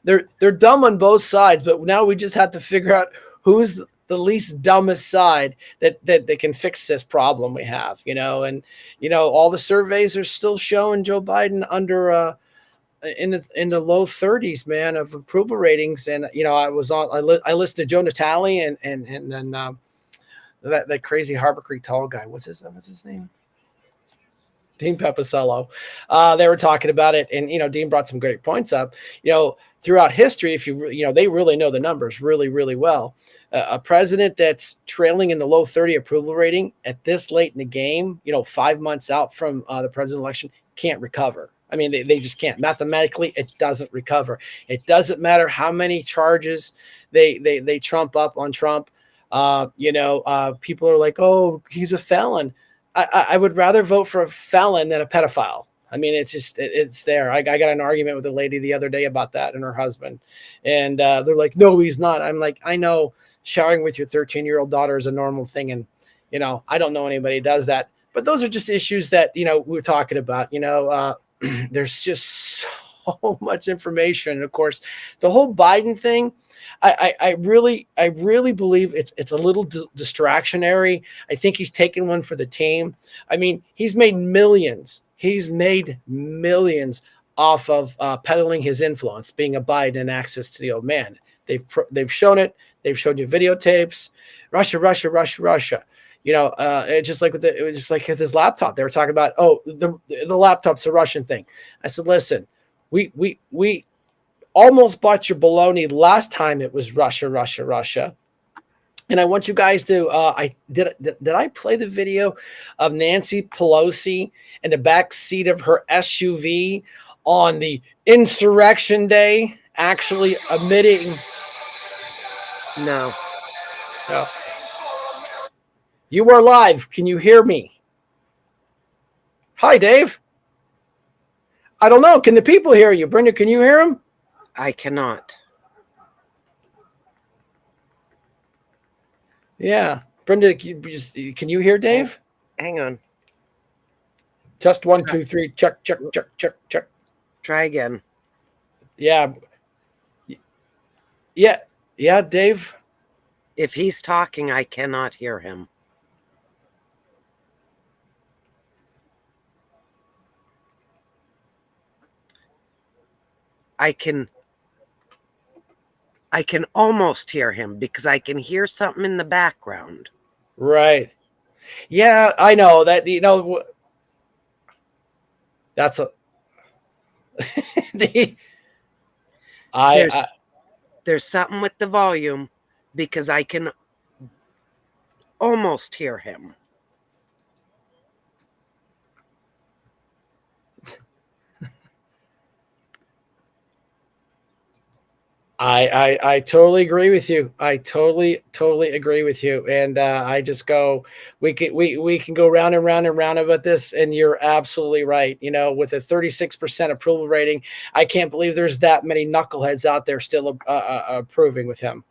They're dumb on both sides, but now we just have to figure out who's the least dumbest side that they can fix this problem we have, and all the surveys are still showing Joe Biden under in the low 30s, man, of approval ratings. And I listened to Joe Natale and then that crazy Harbor Creek tall guy. What's his name? Dean Pepicello. They were talking about it, and Dean brought some great points up. Throughout history, if they really know the numbers really, really well. A president that's trailing in the low 30 approval rating at this late in the game, 5 months out from the presidential election, can't recover. I mean, they just can't. Mathematically, it doesn't recover. It doesn't matter how many charges they trump up on Trump. People are like, oh, he's a felon. I would rather vote for a felon than a pedophile. I mean, it's there. I got an argument with a lady the other day about that and her husband. And they're like, no, he's not. I'm like, I know showering with your 13-year-old daughter is a normal thing. And, I don't know anybody who does that. But those are just issues that, we're talking about. There's just so much information. And of course, the whole Biden thing, I really believe it's a little distractionary. I think he's taken one for the team. I mean, he's made millions. He's made millions off of peddling his influence, being a Biden and access to the old man. They've shown it. They've shown you videotapes. Russia. It's just like with his laptop. They were talking about, the laptop's a Russian thing. I said, listen, we almost bought your baloney last time it was Russia. And I want you guys to did I play the video of Nancy Pelosi in the back seat of her SUV on the insurrection day actually admitting? No. You are live. Can you hear me? Hi, Dave. I don't know. Can the people hear you? Brenda, can you hear him? I cannot. Yeah. Brenda, can you hear Dave? Hang on. Test 1, 2, 3. Check, check, check, check, check. Try again. Yeah. Yeah. Yeah, Dave. If he's talking, I cannot hear him. I can almost hear him because I can hear something in the background. Right. Yeah, I know that. That's a. There's I there's something with the volume because I can almost hear him. I totally agree with you. I totally agree with you. And I just go, we can go round and round and round about this. And you're absolutely right. With a 36% approval rating, I can't believe there's that many knuckleheads out there still approving with him.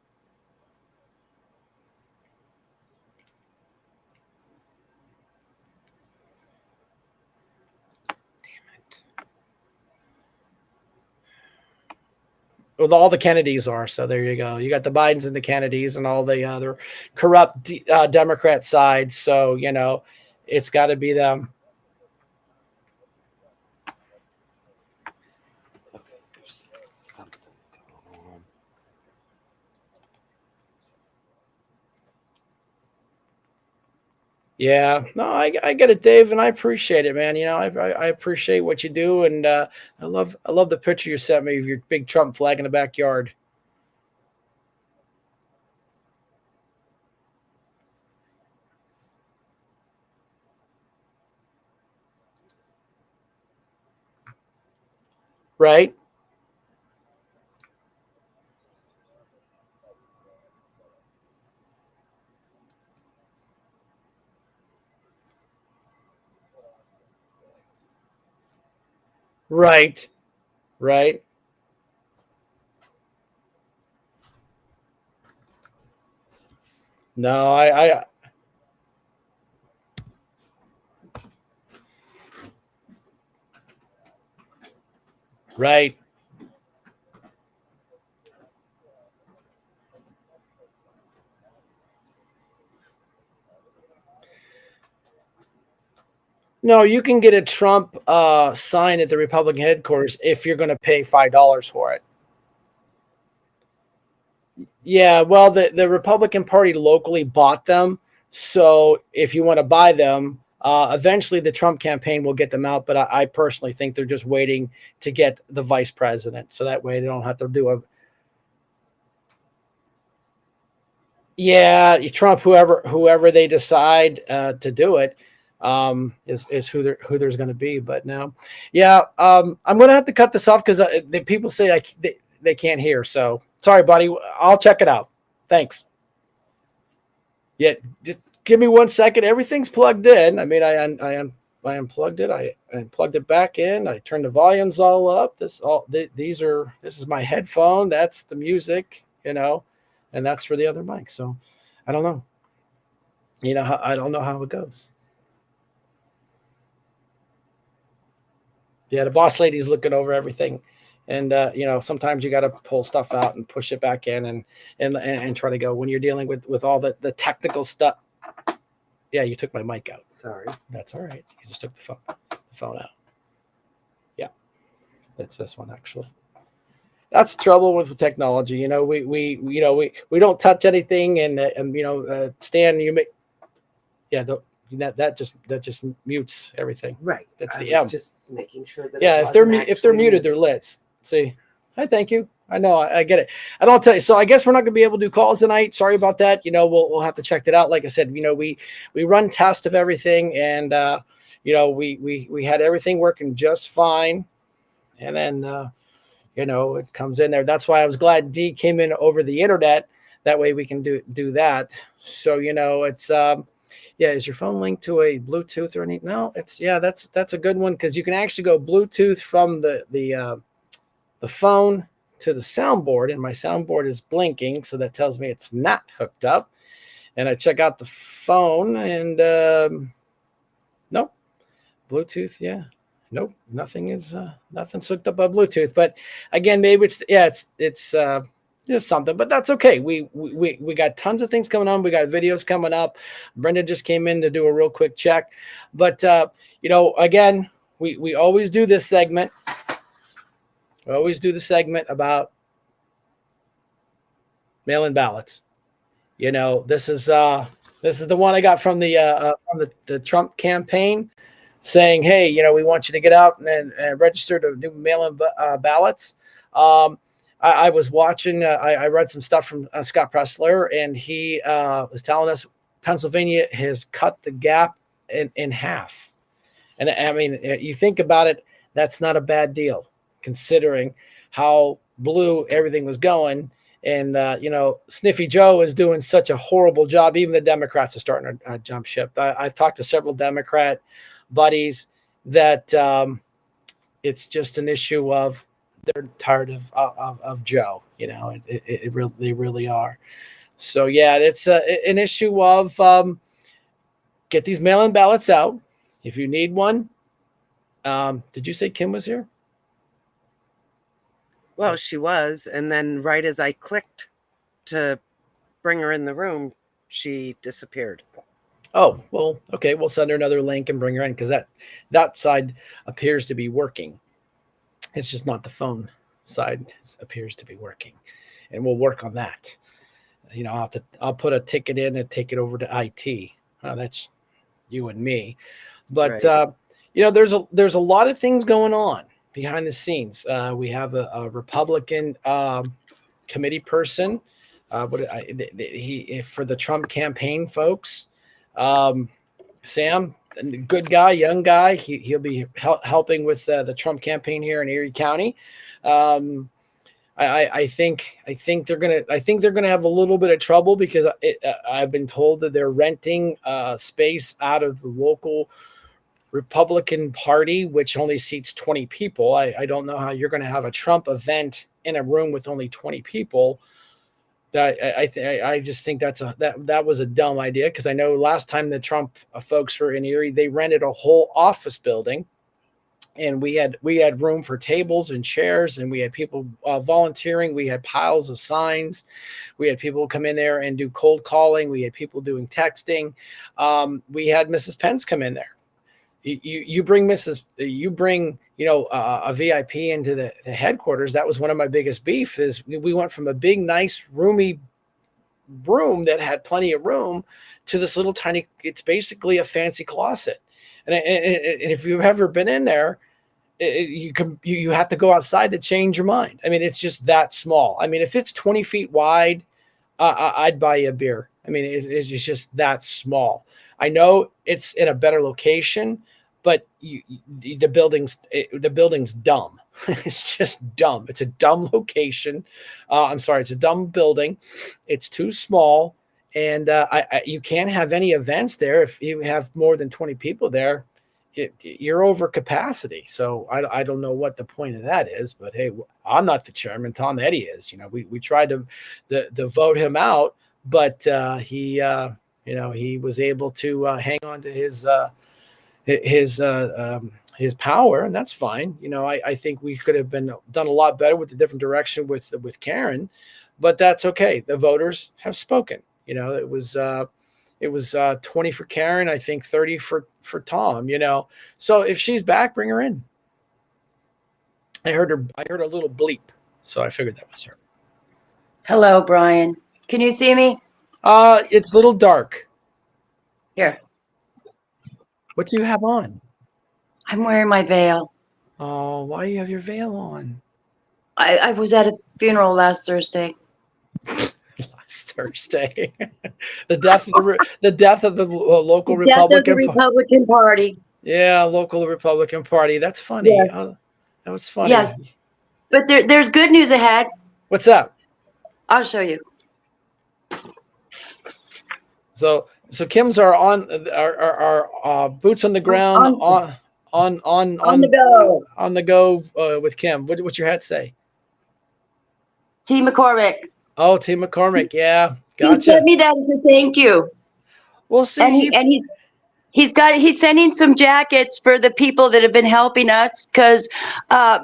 Well, all the Kennedys are. So there you go. You got the Bidens and the Kennedys and all the other corrupt Democrat sides. So, it's got to be them. Okay, there's something going on. Yeah, no, I get it, Dave, and I appreciate it, man. I appreciate what you do, and I love the picture you sent me of your big Trump flag in the backyard. Right, right, right. No, I right. No, you can get a Trump sign at the Republican headquarters if you're going to pay $5 for it. Yeah, well, the Republican Party locally bought them. So if you want to buy them, eventually the Trump campaign will get them out. But I personally think they're just waiting to get the vice president. So that way they don't have to do a. Yeah, Trump, whoever they decide to do it, is who there's going to be. But no, yeah, I'm going to have to cut this off because the people say they can't hear. So sorry, buddy. I'll check it out. Thanks. Yeah, just give me 1 second. Everything's plugged in. I mean, I unplugged it. I plugged it back in. I turned the volumes all up. This is my headphone. That's the music, and that's for the other mic. So I don't know. I don't know how it goes. Yeah, the boss lady's looking over everything. And sometimes you got to pull stuff out and push it back in and try to go when you're dealing with all the technical stuff. Yeah, you took my mic out. Sorry. That's all right. You just took the phone out. Yeah, that's this one actually. That's the trouble with technology. We don't touch anything, and Stan, you make yeah that just mutes everything. Right. That's I the was M. just making sure that. Yeah, it if they're wasn't if they're actually muted, they're lit. See, hi, thank you. I know, I get it. I don't tell you. So I guess we're not going to be able to do calls tonight. Sorry about that. We'll have to check that out. Like I said, we run tests of everything, and we had everything working just fine, and then it comes in there. That's why I was glad D came in over the internet. That way we can do that. So it's Yeah, is your phone linked to a Bluetooth or anything? No, it's that's a good one because you can actually go Bluetooth from the phone to the soundboard, and my soundboard is blinking, so that tells me it's not hooked up. And I check out the phone, and nope, Bluetooth. Yeah, nope, nothing's hooked up by Bluetooth. But again, maybe it's just something, but that's okay. We got tons of things coming on. We got videos coming up. Brenda just came in to do a real quick check, but again, we always do this segment. We always do the segment about mail-in ballots. This is the one I got from the Trump campaign saying, hey, we want you to get out and register to do mail-in ballots. I was watching, I read some stuff from Scott Pressler, and he was telling us Pennsylvania has cut the gap in half. And I mean, you think about it, that's not a bad deal considering how blue everything was going. And, Sniffy Joe is doing such a horrible job. Even the Democrats are starting to jump ship. I've talked to several Democrat buddies that it's just an issue of they're tired of Joe. They really are. So, yeah, it's an issue of get these mail-in ballots out. If you need one, did you say Kim was here? Well, she was, and then right as I clicked to bring her in the room, she disappeared. Oh, well, okay. We'll send her another link and bring her in because that side appears to be working. It's just not the phone side appears to be working, and we'll work on that. I'll put a ticket in and take it over to IT. That's you and me, but Right. there's a lot of things going on behind the scenes. We have a Republican committee person. He for the Trump campaign folks. Sam, good guy, young guy. He'll be helping with the Trump campaign here in Erie County. I think they're gonna have a little bit of trouble because I've been told that they're renting space out of the local Republican Party, which only seats 20 people. I don't know how you're going to have a Trump event in a room with only 20 people. I just think that was a dumb idea because I know last time the Trump folks were in Erie, they rented a whole office building, and we had room for tables and chairs, and we had people volunteering. We had piles of signs. We had people come in there and do cold calling. We had people doing texting. We had Mrs. Pence come in there. You bring a VIP into the headquarters. That was one of my biggest beef is we went from a big, nice, roomy room that had plenty of room to this little tiny, it's basically a fancy closet. And if you've ever been in there, you have to go outside to change your mind. I mean, it's just that small. I mean, if it's 20 feet wide, I'd buy you a beer. I mean, it's just that small. I know it's in a better location, but the building's dumb. It's just dumb. It's a dumb location. I'm sorry, it's a dumb building. It's too small, and you can't have any events there if you have more than 20 people there. You're over capacity. So I don't know what the point of that is, but hey, I'm not the chairman. Tom Eddy is. We tried to vote him out, but he was able to hang on to his power, and that's fine. I think we could have done a lot better with the different direction with Karen, but that's okay. The voters have spoken. It was 20 for Karen, I think 30 for Tom. So if she's back, bring her in. I heard a little bleep, so I figured that was her. Hello, Brian. Can you see me? It's a little dark. Here. What do you have on? I'm wearing my veil. Oh, why do you have your veil on? I was at a funeral last Thursday. Last Thursday. the death of the local Death of the Republican Republican Party. Yeah, local Republican Party. That's funny. Yes. That was funny. Yes. But there's good news ahead. What's that? I'll show you. So So Kim's are on our boots on the ground On the go. on the go with Kim. What's your hat say? T. McCormick. Oh, T. McCormick. Yeah, He gotcha. sent me that as a thank you. We'll see. And he's sending some jackets for the people that have been helping us because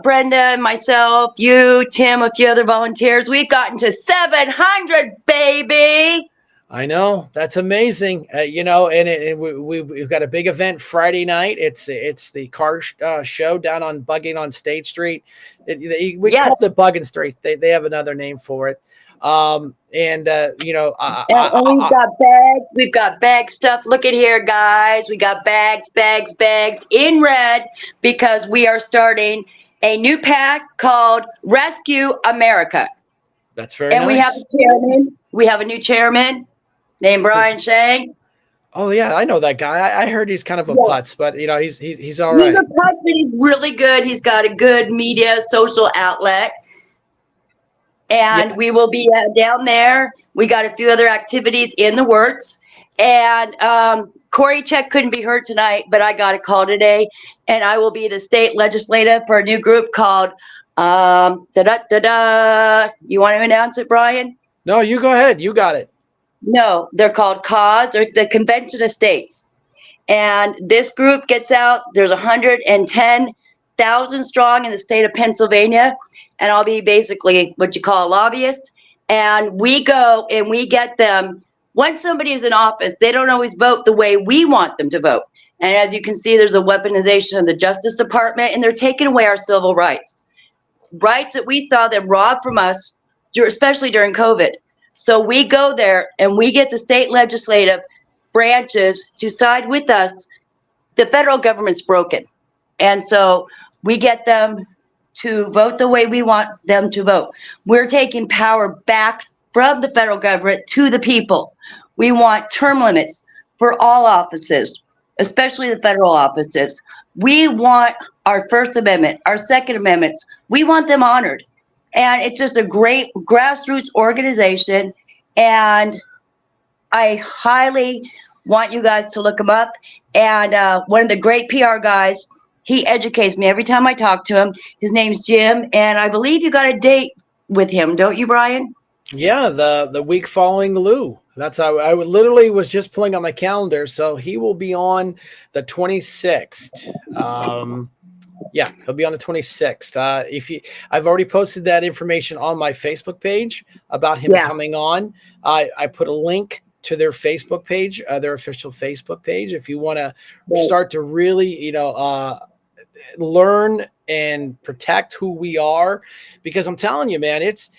Brenda, myself, you, Tim, a few other volunteers, we've gotten to 700, baby. I know, that's amazing. And we've got a big event Friday night. It's the car show down on Bugging on State Street. We Yes. call it Bugging Street. They have another name for it. And we've got bags. We've got bag stuff. Look at here, guys. We got bags in red because we are starting a new pack called Rescue America. That's very and nice. we have a chairman. We have a new chairman named Brian Shank. Oh yeah, I know that guy. I heard he's kind of a putz, but he's all right. He's a putz, but he's really good. He's got a good media social outlet. And we will be down there. We got a few other activities in the works. And Corey Check couldn't be heard tonight, but I got a call today. And I will be the state legislative for a new group called You want to announce it, Brian? No, you go ahead. You got it. No, they're called CAUSE. They're the Convention of States. And this group gets out. There's 110,000 strong in the state of Pennsylvania. And I'll be basically what you call a lobbyist. And we go and we get them. Once somebody is in office, they don't always vote the way we want them to vote. And as you can see, there's a weaponization of the Justice Department, and they're taking away our civil rights. Rights that we saw them rob from us, especially during COVID. So we go there and we get the state legislative branches to side with us. The federal government's broken. And so we get them to vote the way we want them to vote. We're taking power back from the federal government to the people. We want term limits for all offices, especially the federal offices. We want our First Amendment, our Second Amendments. We want them honored. And it's just a great grassroots organization. And I highly want you guys to look them up. And one of the great PR guys, he educates me every time I talk to him. His name's Jim. And I believe you got a date with him, don't you, Brian? Yeah, the week following Lou. That's how I literally was just pulling on my calendar. So he will be on the 26th. Yeah, he'll be on the 26th. I've already posted that information on my Facebook page about him coming on. I put a link to their Facebook page, their official Facebook page. If you want to start to really, learn and protect who we are, because I'm telling you, man, it's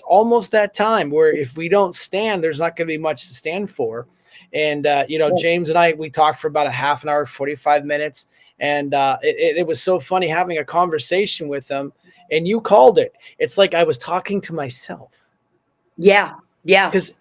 almost that time where if we don't stand, there's not going to be much to stand for. And James and I, we talked for about a half an hour, 45 minutes. And it was so funny having a conversation with them. And you called it. It's like I was talking to myself. Yeah. Because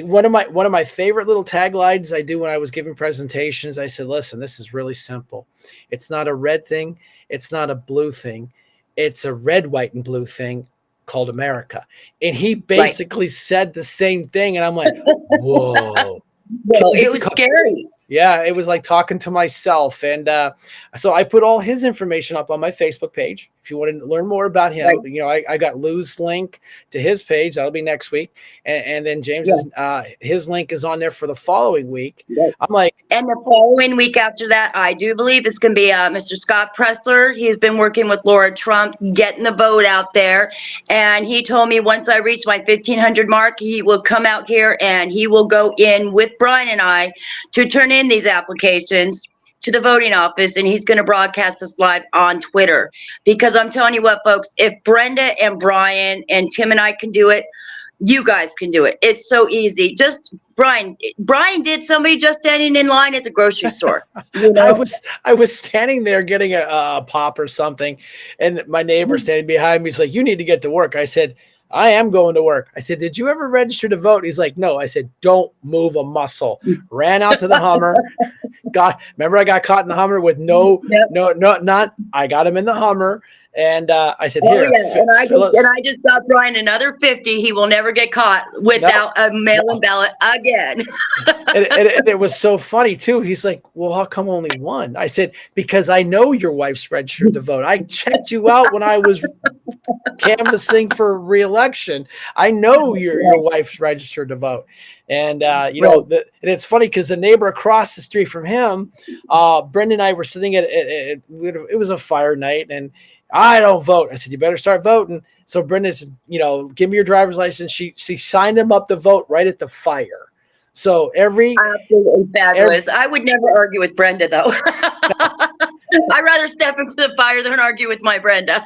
one of my favorite little taglines I do when I was giving presentations, I said, listen, this is really simple. It's not a red thing. It's not a blue thing. It's a red, white, and blue thing called America. And he basically said the same thing. And I'm like, whoa. Well, it was scary. Yeah, it was like talking to myself. And so I put all his information up on my Facebook page. If you want to learn more about him, I got Lou's link to his page. That'll be next week. And then James's, his link is on there for the following week. Yeah. I'm like. And the following week after that, I do believe it's going to be Mr. Scott Pressler. He's been working with Laura Trump, getting the vote out there. And he told me once I reach my 1,500 mark, he will come out here and he will go in with Brian and I to turn in these applications to the voting office, and he's going to broadcast this live on Twitter. Because I'm telling you what, folks, if Brenda and Brian and Tim and I can do it, you guys can do it. It's so easy. Just Brian did somebody just standing in line at the grocery store. I was standing there getting a pop or something, and my neighbor standing behind me is like, you need to get to work. I said, I am going to work. I said, did you ever register to vote? He's like, no. I said, don't move a muscle. Ran out to the Hummer. Remember I got caught in the Hummer with I got him in the Hummer. And I said, Oh here, yeah, and Phyllis. I just got Brian another 50. He will never get caught without a mail-in ballot again. and it was so funny too. He's like, well, how come only one? I said, because I know your wife's registered to vote. I checked you out when I was canvassing for re-election. I know your wife's registered to vote. And and it's funny because the neighbor across the street from him, Brendan and I were sitting at it was a fire night, and I don't vote. I said, you better start voting. So Brendan said, give me your driver's license. She signed him up to vote right at the fire. So absolutely fabulous. I would never argue with Brenda though. I'd rather step into the fire than argue with my Brenda.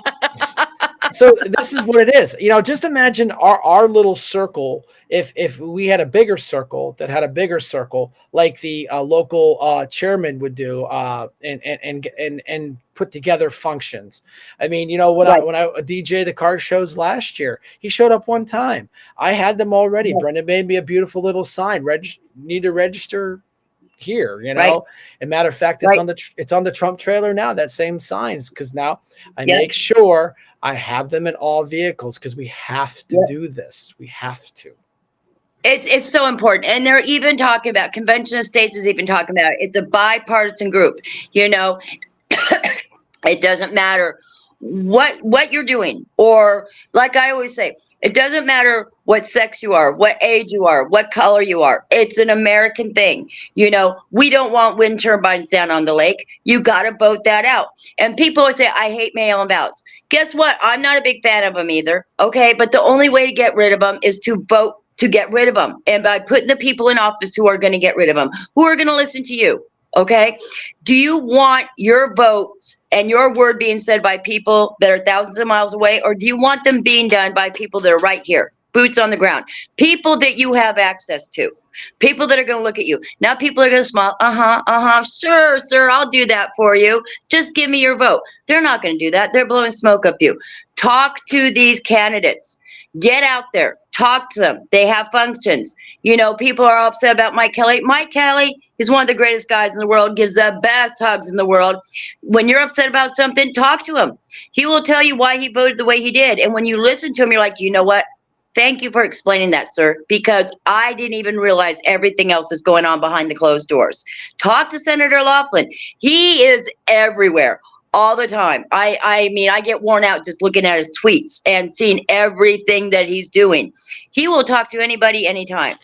So this is what it is. Just imagine our little circle. If we had a bigger circle that had a bigger circle, like the local chairman would do, and put together functions. I mean, when I DJ the car shows last year, he showed up one time. I had them already. Brendan made me a beautiful little sign. Need to register here, And matter of fact, it's on the Trump trailer now, that same signs, because now I make sure I have them in all vehicles, because we have to do this. We have to. It's so important. And they're even talking about, Convention of States is even talking about it. It's a bipartisan group. It doesn't matter what you're doing, or like I always say, it doesn't matter what sex you are, what age you are, what color you are. It's an American thing. We don't want wind turbines down on the lake. You got to vote that out. And people always say, I hate mail-in ballots. Guess what? I'm not a big fan of them either. Okay. But the only way to get rid of them is to vote to get rid of them. And by putting the people in office who are going to get rid of them, who are going to listen to you. Okay. Do you want your votes and your word being said by people that are thousands of miles away? Or do you want them being done by people that are right here, boots on the ground, people that you have access to, people that are going to look at you? Now people are going to smile. Sure, I'll do that for you. Just give me your vote. They're not going to do that. They're blowing smoke up you. Talk to these candidates. Get out there. Talk to them. They have functions. People are upset about Mike Kelly. Mike Kelly is one of the greatest guys in the world, gives the best hugs in the world. When you're upset about something, talk to him. He will tell you why he voted the way he did. And when you listen to him, you're like, you know what? Thank you for explaining that, sir, because I didn't even realize everything else that's going on behind the closed doors. Talk to Senator Laughlin. He is everywhere. All the time. I mean, I get worn out just looking at his tweets and seeing everything that he's doing. He will talk to anybody, anytime.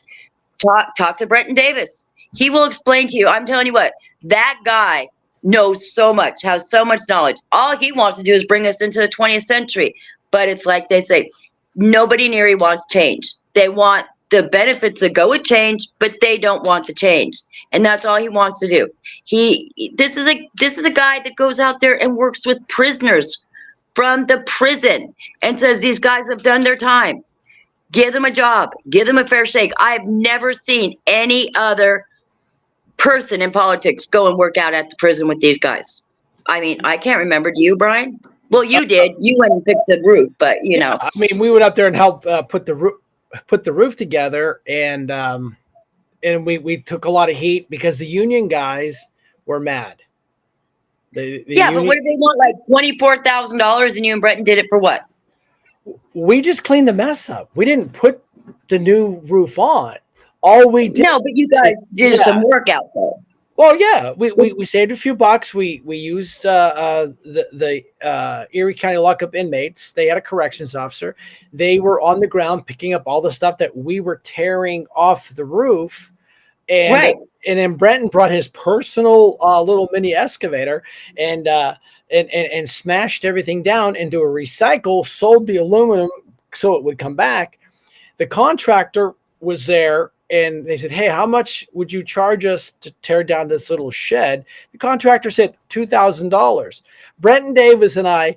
Talk to Brenton Davis. He will explain to you. I'm telling you what, that guy knows so much, has so much knowledge. All he wants to do is bring us into the 20th century. But it's like they say, nobody near he wants change. They want the benefits that go with change, but they don't want the change. And that's all he wants to do. This is a guy that goes out there and works with prisoners from the prison and says, these guys have done their time. Give them a job. Give them a fair shake. I've never seen any other person in politics go and work out at the prison with these guys. I mean, I can't remember. Do you, Brian? Well, you did. You went and fixed the roof, but I mean, we went up there and helped put the roof together, and we took a lot of heat because the union guys were mad. But what did they want? Like $24,000, and you and Brenton did it for what? We just cleaned the mess up. We didn't put the new roof on. All we did. No, but you guys did some work out there. Well, yeah, we saved a few bucks. We used the Erie County lockup inmates. They had a corrections officer. They were on the ground picking up all the stuff that we were tearing off the roof. And then Brenton brought his personal little mini excavator and smashed everything down into a recycle, sold the aluminum so it would come back. The contractor was there and they said, hey, how much would you charge us to tear down this little shed? The contractor said $2,000. Brenton Davis and I,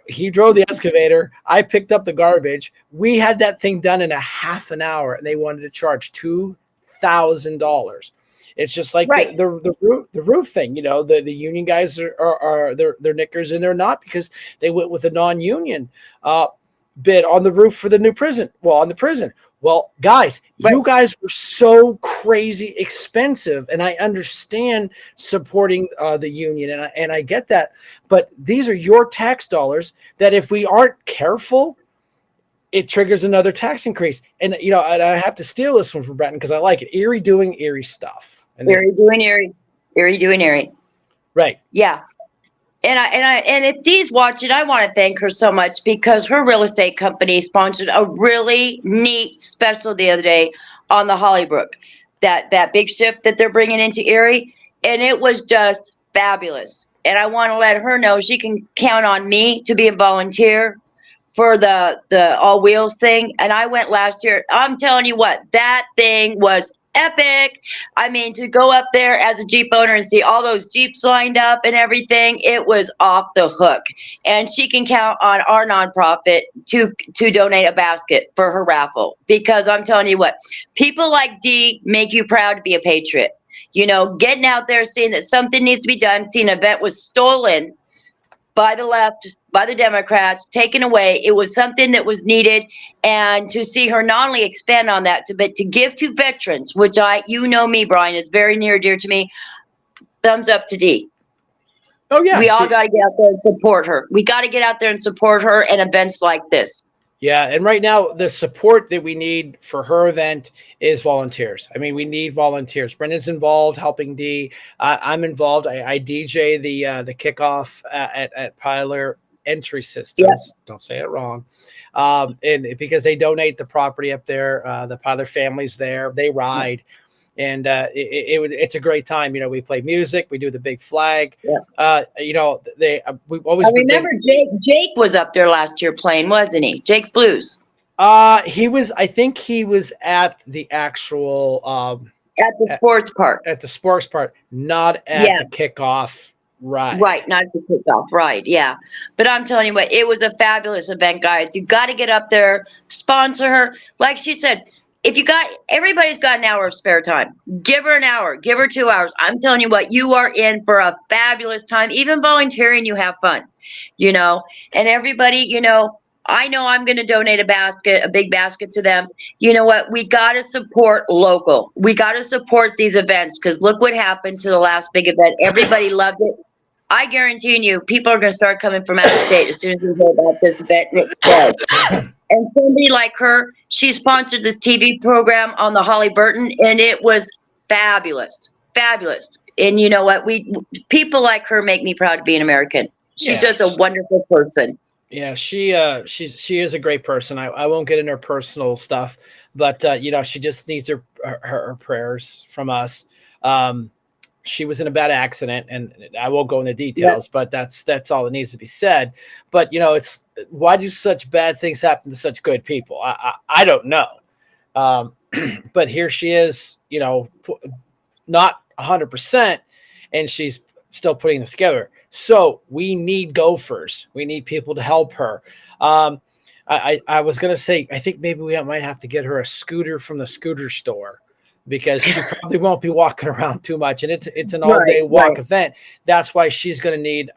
he drove the excavator. I picked up the garbage. We had that thing done in a half an hour and they wanted to charge $2,000. It's just like the roof thing, the union guys are their knickers and they're not because they went with a non-union. bid on the roof for the new prison. Well, on the prison. Well, guys, you guys were so crazy expensive, and I understand supporting the union, and I get that. But these are your tax dollars that if we aren't careful, it triggers another tax increase. And, and I have to steal this one from Breton because I like it. Erie doing Erie stuff. And Erie doing Erie. Erie doing Erie. Right. Yeah. And if Dee's watching, I want to thank her so much because her real estate company sponsored a really neat special the other day on the Hollybrook, that big ship that they're bringing into Erie, and it was just fabulous. And I want to let her know she can count on me to be a volunteer for the all wheels thing. And I went last year. I'm telling you what, that thing was epic. I mean, to go up there as a Jeep owner and see all those Jeeps lined up and everything, it was off the hook. And she can count on our nonprofit to donate a basket for her raffle, because I'm telling you what, people like Dee make you proud to be a patriot. Getting out there, seeing that something needs to be done, seeing an event was stolen by the left, by the Democrats, taken away. It was something that was needed. And to see her not only expand on that, but to give to veterans, which me, Brian, is very near and dear to me. Thumbs up to Dee. Oh, yeah. We all got to get out there and support her. We got to get out there and support her in events like this. Yeah, and right now the support that we need for her event is volunteers. I mean, we need volunteers. Brendan's involved helping Dee. I'm involved. I DJ the kickoff at Pilar Entry Systems. Yeah. Don't say it wrong. And because they donate the property up there, the Pilar family's there. They ride. Yeah. And it's a great time. We play music. We do the big flag. Yeah. We've always. I remember Jake was up there last year playing, wasn't he? Jake's Blues. He was. I think he was at the actual. At the sports part. At the sports part, not at the kickoff. Right. Right. Not the kickoff. Right. Yeah. But I'm telling you what, it was a fabulous event, guys. You got to get up there, sponsor her. Like she said. If everybody's got an hour of spare time, give her an hour, give her 2 hours. I'm telling you what, you are in for a fabulous time. Even volunteering, you have fun, and everybody, I know I'm going to donate a big basket to them. You know what? We got to support local. We got to support these events, because look what happened to the last big event. Everybody loved it. I guarantee you, people are going to start coming from out of state as soon as we hear about this event and it spreads. And somebody like her, she sponsored this TV program on the Holly Burton, and it was fabulous, fabulous. And you know what? People like her make me proud to be an American. She's just a wonderful person. Yeah, she is a great person. I won't get into her personal stuff, but she just needs her prayers from us. She was in a bad accident, and I won't go into details, but that's all that needs to be said. But it's why do such bad things happen to such good people? I don't know. But here she is, not 100%, and she's still putting this together. So we need gophers. We need people to help her. I was gonna say, I think maybe we might have to get her a scooter from the scooter store, because she probably won't be walking around too much, and it's an all-day walk event. That's why she's going to need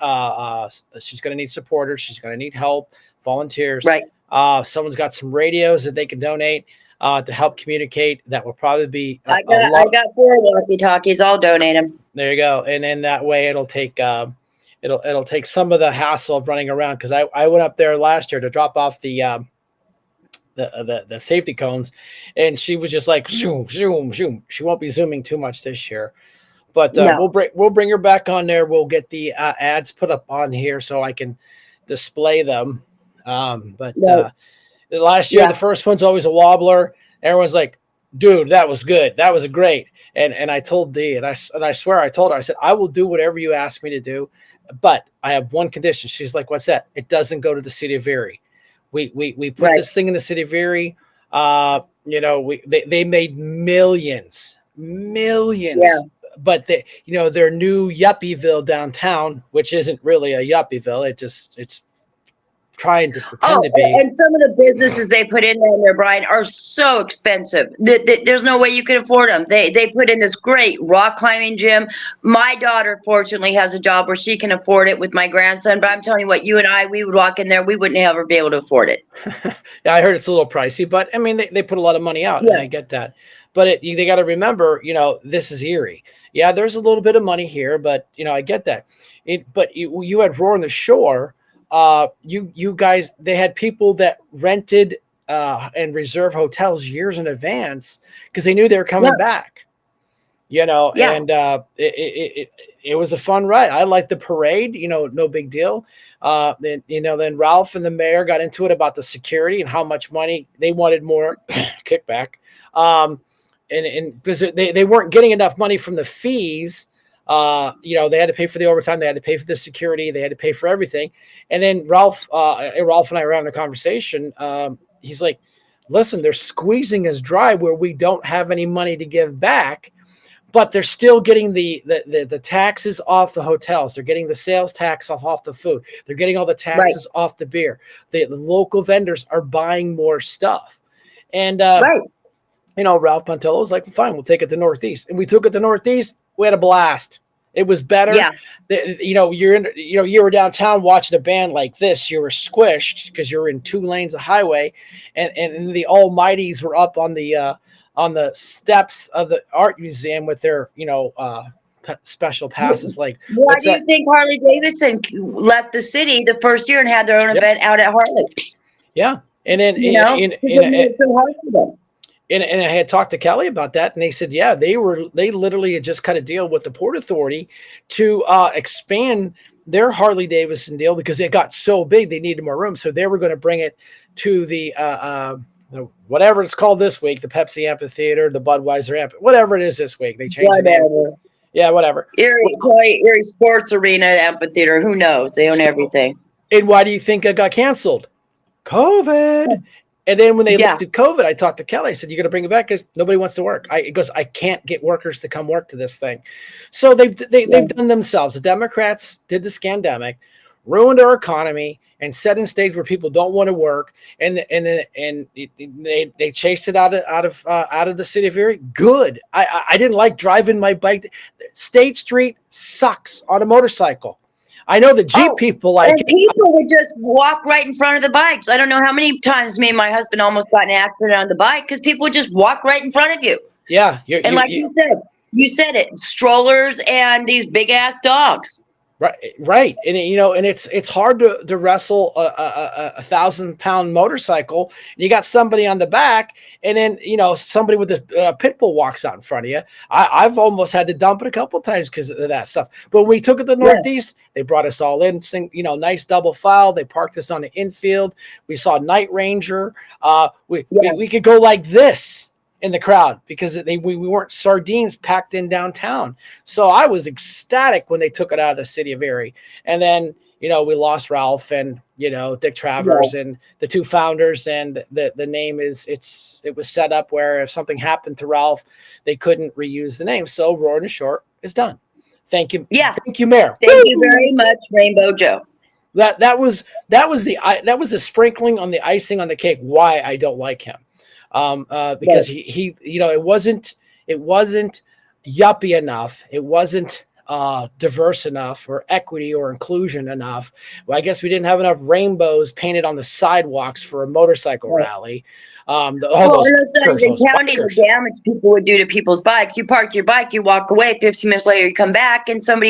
supporters. She's going to need help, volunteers. Right. Someone's got some radios that they can donate to help communicate. That will probably be. I got 4 walkie-talkies. I'll donate them. There you go, and then that way it'll take it'll take some of the hassle of running around, because I went up there last year to drop off the safety cones, and she was just like zoom, zoom, zoom. She won't be zooming too much this year, but we'll bring her back on there. We'll get the ads put up on here so I can display them. Last year, the first one's always a wobbler. Everyone's like, dude, that was good. That was great. And I told Dee, and I swear I told her, I said, I will do whatever you ask me to do, but I have one condition. She's like, what's that? It doesn't go to the city of Erie. We put this thing in the city of Erie. They made millions, but their new Yuppieville downtown, which isn't really a Yuppieville. It's trying to pretend to be. And some of the businesses they put in there, Brian, are so expensive. There's no way you can afford them. They put in this great rock climbing gym. My daughter, fortunately, has a job where she can afford it with my grandson. But I'm telling you what, you and I, we would walk in there, we wouldn't ever be able to afford it. Yeah, I heard it's a little pricey, but I mean, they put a lot of money out, and I get that. But they got to remember, this is Erie. Yeah, there's a little bit of money here, but I get that. But you had Roar on the Shore. You guys, they had people that rented and reserved hotels years in advance because they knew they were coming back. And it was a fun ride. I liked the parade. No big deal. Then Ralph and the mayor got into it about the security and how much money they wanted more kickback. And because they weren't getting enough money from the fees, they had to pay for the overtime, they had to pay for the security, they had to pay for everything. And then Ralph and I were having a conversation. He's like, "Listen, they're squeezing us dry where we don't have any money to give back, but they're still getting the taxes off the hotels. They're getting the sales tax off the food. They're getting all the taxes off the beer. The local vendors are buying more stuff." And Ralph Pontello was like, "Fine, we'll take it to Northeast." And we took it to Northeast. We had a blast. It was better. Yeah. You were downtown watching a band like this. You were squished because you're in 2 lanes of highway, and the Almighties were up on the steps of the art museum with their special passes. Like, why do you think Harley Davidson left the city the first year and had their own event out at Harley? Yeah, and then it's so hard for them. And I had talked to Kelly about that, and they said, yeah, they literally had just cut a deal with the Port Authority to expand their Harley Davidson deal because it got so big they needed more room. So they were going to bring it to the whatever it's called this week, the Pepsi Amphitheater, the Budweiser whatever it is this week. They changed the name. Yeah, whatever. Erie Sports Arena Amphitheater. Who knows? They own everything. And why do you think it got canceled? COVID. And then when they lifted COVID, I talked to Kelly. I said, "You're going to bring it back because nobody wants to work." He goes, "I can't get workers to come work to this thing." So they've done themselves. The Democrats did the scandemic, ruined our economy, and set in stage where people don't want to work. And they chased it out of the city of Erie. Good. I didn't like driving my bike. State Street sucks on a motorcycle. I know the Jeep people like and people would just walk right in front of the bikes. I don't know how many times me and my husband almost got in an accident on the bike because people would just walk right in front of you. Yeah. You said it, strollers and these big ass dogs. Right. And it's hard to wrestle a 1,000-pound motorcycle. And you got somebody on the back, and then somebody with a pit bull walks out in front of you. I've almost had to dump it a couple times because of that stuff. But when we took it to the Northeast, they brought us all in, nice double file. They parked us on the infield. We saw Night Ranger. We could go like this in the crowd because we weren't sardines packed in downtown. So I was ecstatic when they took it out of the city of Erie. And then, we lost Ralph and, Dick Travers and the 2 founders. And the name it was set up where if something happened to Ralph, they couldn't reuse the name. So Roar and Short is done. Thank you. Yeah. Thank you, Mayor. Thank you very much, Rainbow Joe. That was the sprinkling on the icing on the cake. Why I don't like him. Because he it wasn't yuppie enough. It wasn't diverse enough or equity or inclusion enough. Well, I guess we didn't have enough rainbows painted on the sidewalks for a motorcycle rally. Not even counting the damage people would do to people's bikes. You park your bike, you walk away, 15 minutes later you come back and some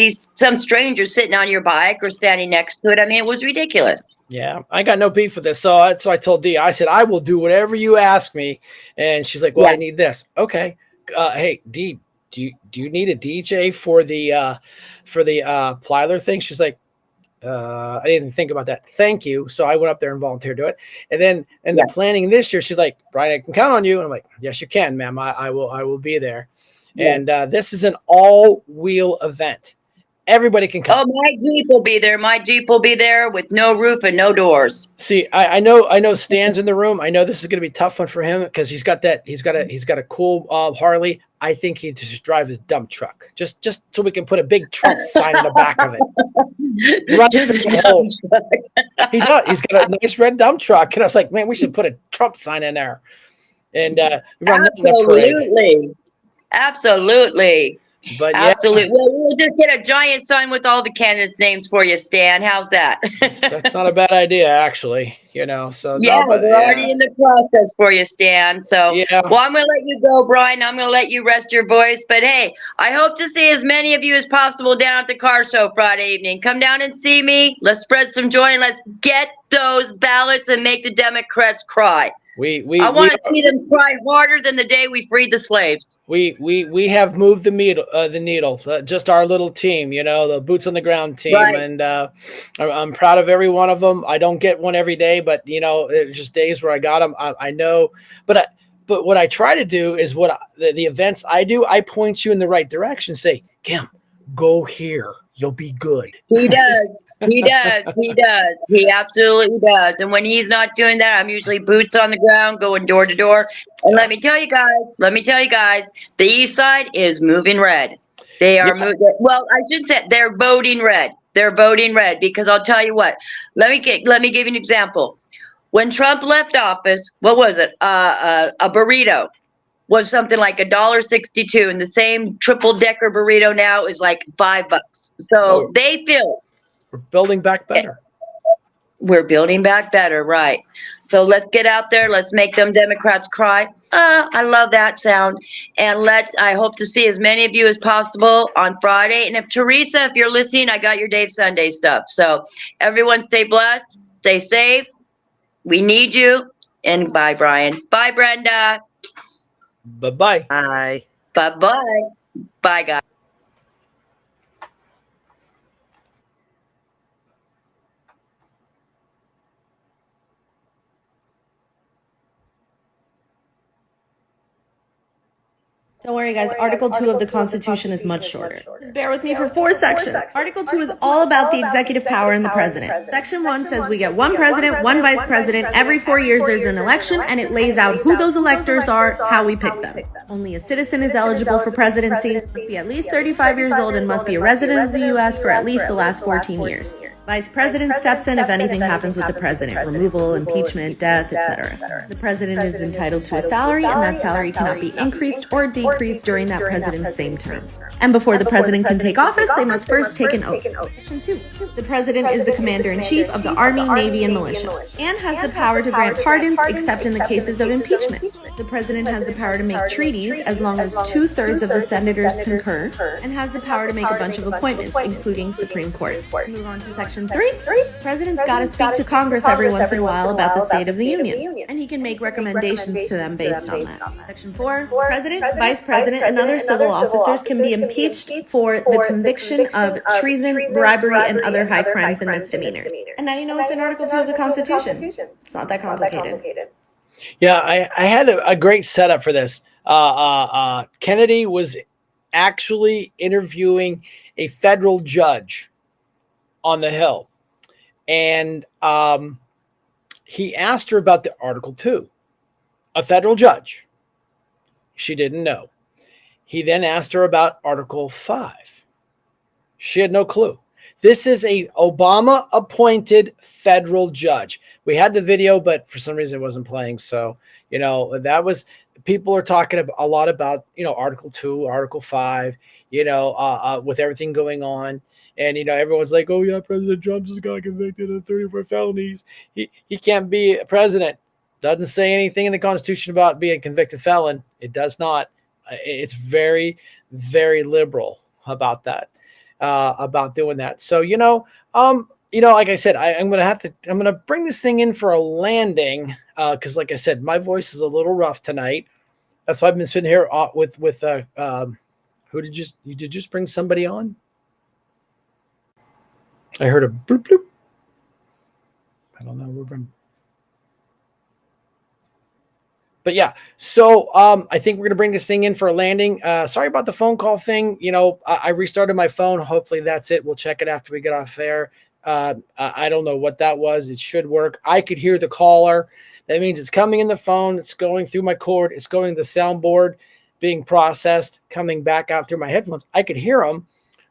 stranger sitting on your bike or standing next to it. I mean, it was ridiculous. Yeah, I got no beef with this. So I told Dee, I said, "I will do whatever you ask me." And she's like, "Well, I need this." Okay. Hey, Dee, do you need a DJ for the Plyler thing? She's like, I didn't think about that. Thank you. So I went up there and volunteered to do it. And then the planning this year, she's like, "Brian, I can count on you." And I'm like, "Yes, you can, ma'am. I will be there." Yeah. And this is an all-wheel event. Everybody can come. Oh, my Jeep will be there. My Jeep will be there with no roof and no doors. See, I know Stan's in the room. I know this is going to be a tough one for him because he's got a cool Harley. I think he just drives a dump truck just so we can put a big Trump sign on the back of it. Run Just through a the dump hole. truck. He does. He's got a nice red dump truck, and I was like, man, we should put a Trump sign in there, and run that in the parade. Absolutely. Absolutely. But yeah, Absolutely. Well, we'll just get a giant sign with all the candidates' names for you, Stan. How's that? that's not a bad idea, actually. So Yeah, no, but we're already in the process for you, Stan. So, yeah. well, I'm going to let you go, Brian. I'm going to let you rest your voice. But hey, I hope to see as many of you as possible down at the car show Friday evening. Come down and see me. Let's spread some joy and let's get those ballots and make the Democrats cry. I want to see them cry harder than the day we freed the slaves. We have moved the needle. Just our little team, the boots on the ground team, Right. and I'm proud of every one of them. I don't get one every day, but it's just days where I got them. I know, but what I try to do is the events I do. I point you in the right direction. Say, Kim, go here. You'll be good. He does. He does. He does. He absolutely does. And when he's not doing that, I'm usually boots on the ground, going door to door. And let me tell you guys, the East Side is moving red. They are moving. Well, I should say they're voting red. They're voting red because I'll tell you what. Let me give you an example. When Trump left office, what was it? A burrito was something like $1.62, and the same triple-decker burrito now is like $5. So they feel we're building back better. We're building back better, right? So let's get out there. Let's make them Democrats cry. I love that sound. And I hope to see as many of you as possible on Friday. And if Teresa, if you're listening, I got your Dave Sunday stuff. So everyone stay blessed, stay safe. We need you. And bye, Brian. Bye, Brenda. Bye-bye. Bye. Bye-bye. Bye, guys. Don't worry, guys. Article 2 of the Constitution is much shorter. Just bear with me for 4 sections. Article 2 is all about the executive power and the president. Section 1 says we get one president, one vice president. Every 4 years there's an election, and it lays out who those electors are, how we pick them. Only a citizen is eligible for presidency, must be at least 35 years old, and must be a resident of the U.S. for at least the last 14 years. Vice president steps in if anything happens with the president, removal, impeachment, death, etc. The president is entitled to a salary, and that salary cannot be increased or decreased during that president's same term. And before the president can take office, they must first take an oath. Section 2. The president is the commander-in-chief of the Army, Navy, and Militia, and has the power to grant pardons except in the cases of impeachment. The president has the power to make treaties as long as 2/3 of the senators concur, and has the power to make a bunch of appointments, including Supreme Court. Move on to Section 3. President's got to speak to Congress every once in a while about the state of the union, and he can make recommendations to them based on that. Section 4. President, vice president, and other civil officers can be impeached for the conviction of treason, bribery, and other high crimes and misdemeanors. And now you know it's in Article 2 of the Constitution. It's not that complicated. Yeah, I had a great setup for this. Kennedy was actually interviewing a federal judge on the Hill, and he asked her about the Article 2, a federal judge. She didn't know. He then asked her about Article 5. She had no clue. This is a Obama-appointed federal judge. We had the video, but for some reason it wasn't playing. So, that was, people are talking a lot about, Article 2, Article 5, with everything going on. And, everyone's like, oh, yeah, President Trump just got convicted of 34 felonies. He can't be a president. Doesn't say anything in the Constitution about being a convicted felon. It does not. It's very, very liberal about that, about doing that. So, like I said, I'm going to bring this thing in for a landing. Cause like I said, my voice is a little rough tonight. That's why I've been sitting here with who did you just bring somebody on? I heard a bloop, bloop. I don't know. But yeah, so I think we're gonna bring this thing in for a landing. Sorry about the phone call thing. I restarted my phone. Hopefully that's it. We'll check it after we get off air. I don't know what that was. It should work. I could hear the caller. That means it's coming in the phone. It's going through my cord. It's going to the soundboard, being processed, coming back out through my headphones. I could hear them,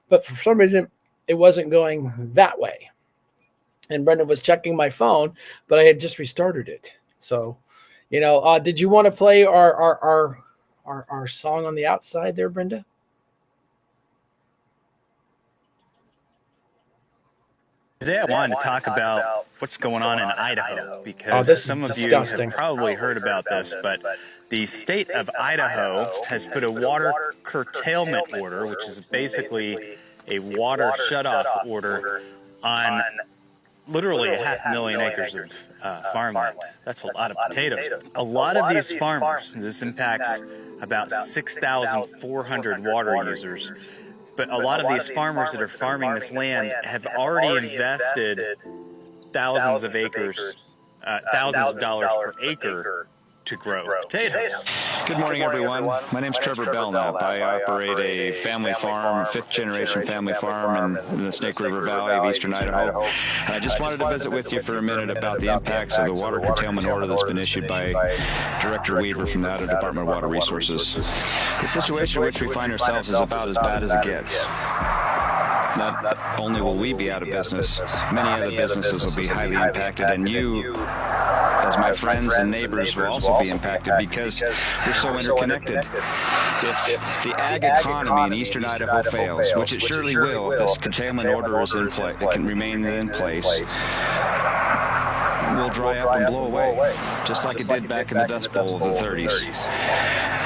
but for some reason it wasn't going that way. And Brendan was checking my phone, but I had just restarted it. So, did you want to play our song on the outside there, Brenda? Today I wanted to talk about what's going on in Idaho because this is some of disgusting. you have probably heard about this, but the state of Idaho has put a water curtailment order, which is basically a water shutoff order on literally 500,000 acres of farmland. That's a lot of potatoes. A lot of these farmers, this impacts about 6,400 water users, but a lot of these farmers that are farming this land have already invested thousands of acres, thousands of dollars per acre to grow potatoes. Good morning, everyone. My name's Trevor Belknap. I operate a family farm, fifth-generation family farm in the Snake River Valley of eastern Idaho. And I just wanted to visit with you for a minute about the impacts of the water curtailment order that's been issued by Director Weaver from the Idaho Department of Water Resources. The situation in which we find ourselves is about as bad as it gets. Not only will we be out of business, many other businesses will be highly impacted, and you, as my friends and neighbors, will also be impacted because we're so interconnected. If the ag economy in eastern Idaho fails, which it surely will if this curtailment order is in place, it can remain in place, will dry up and blow away, just like it did back in the Dust Bowl of the 30s.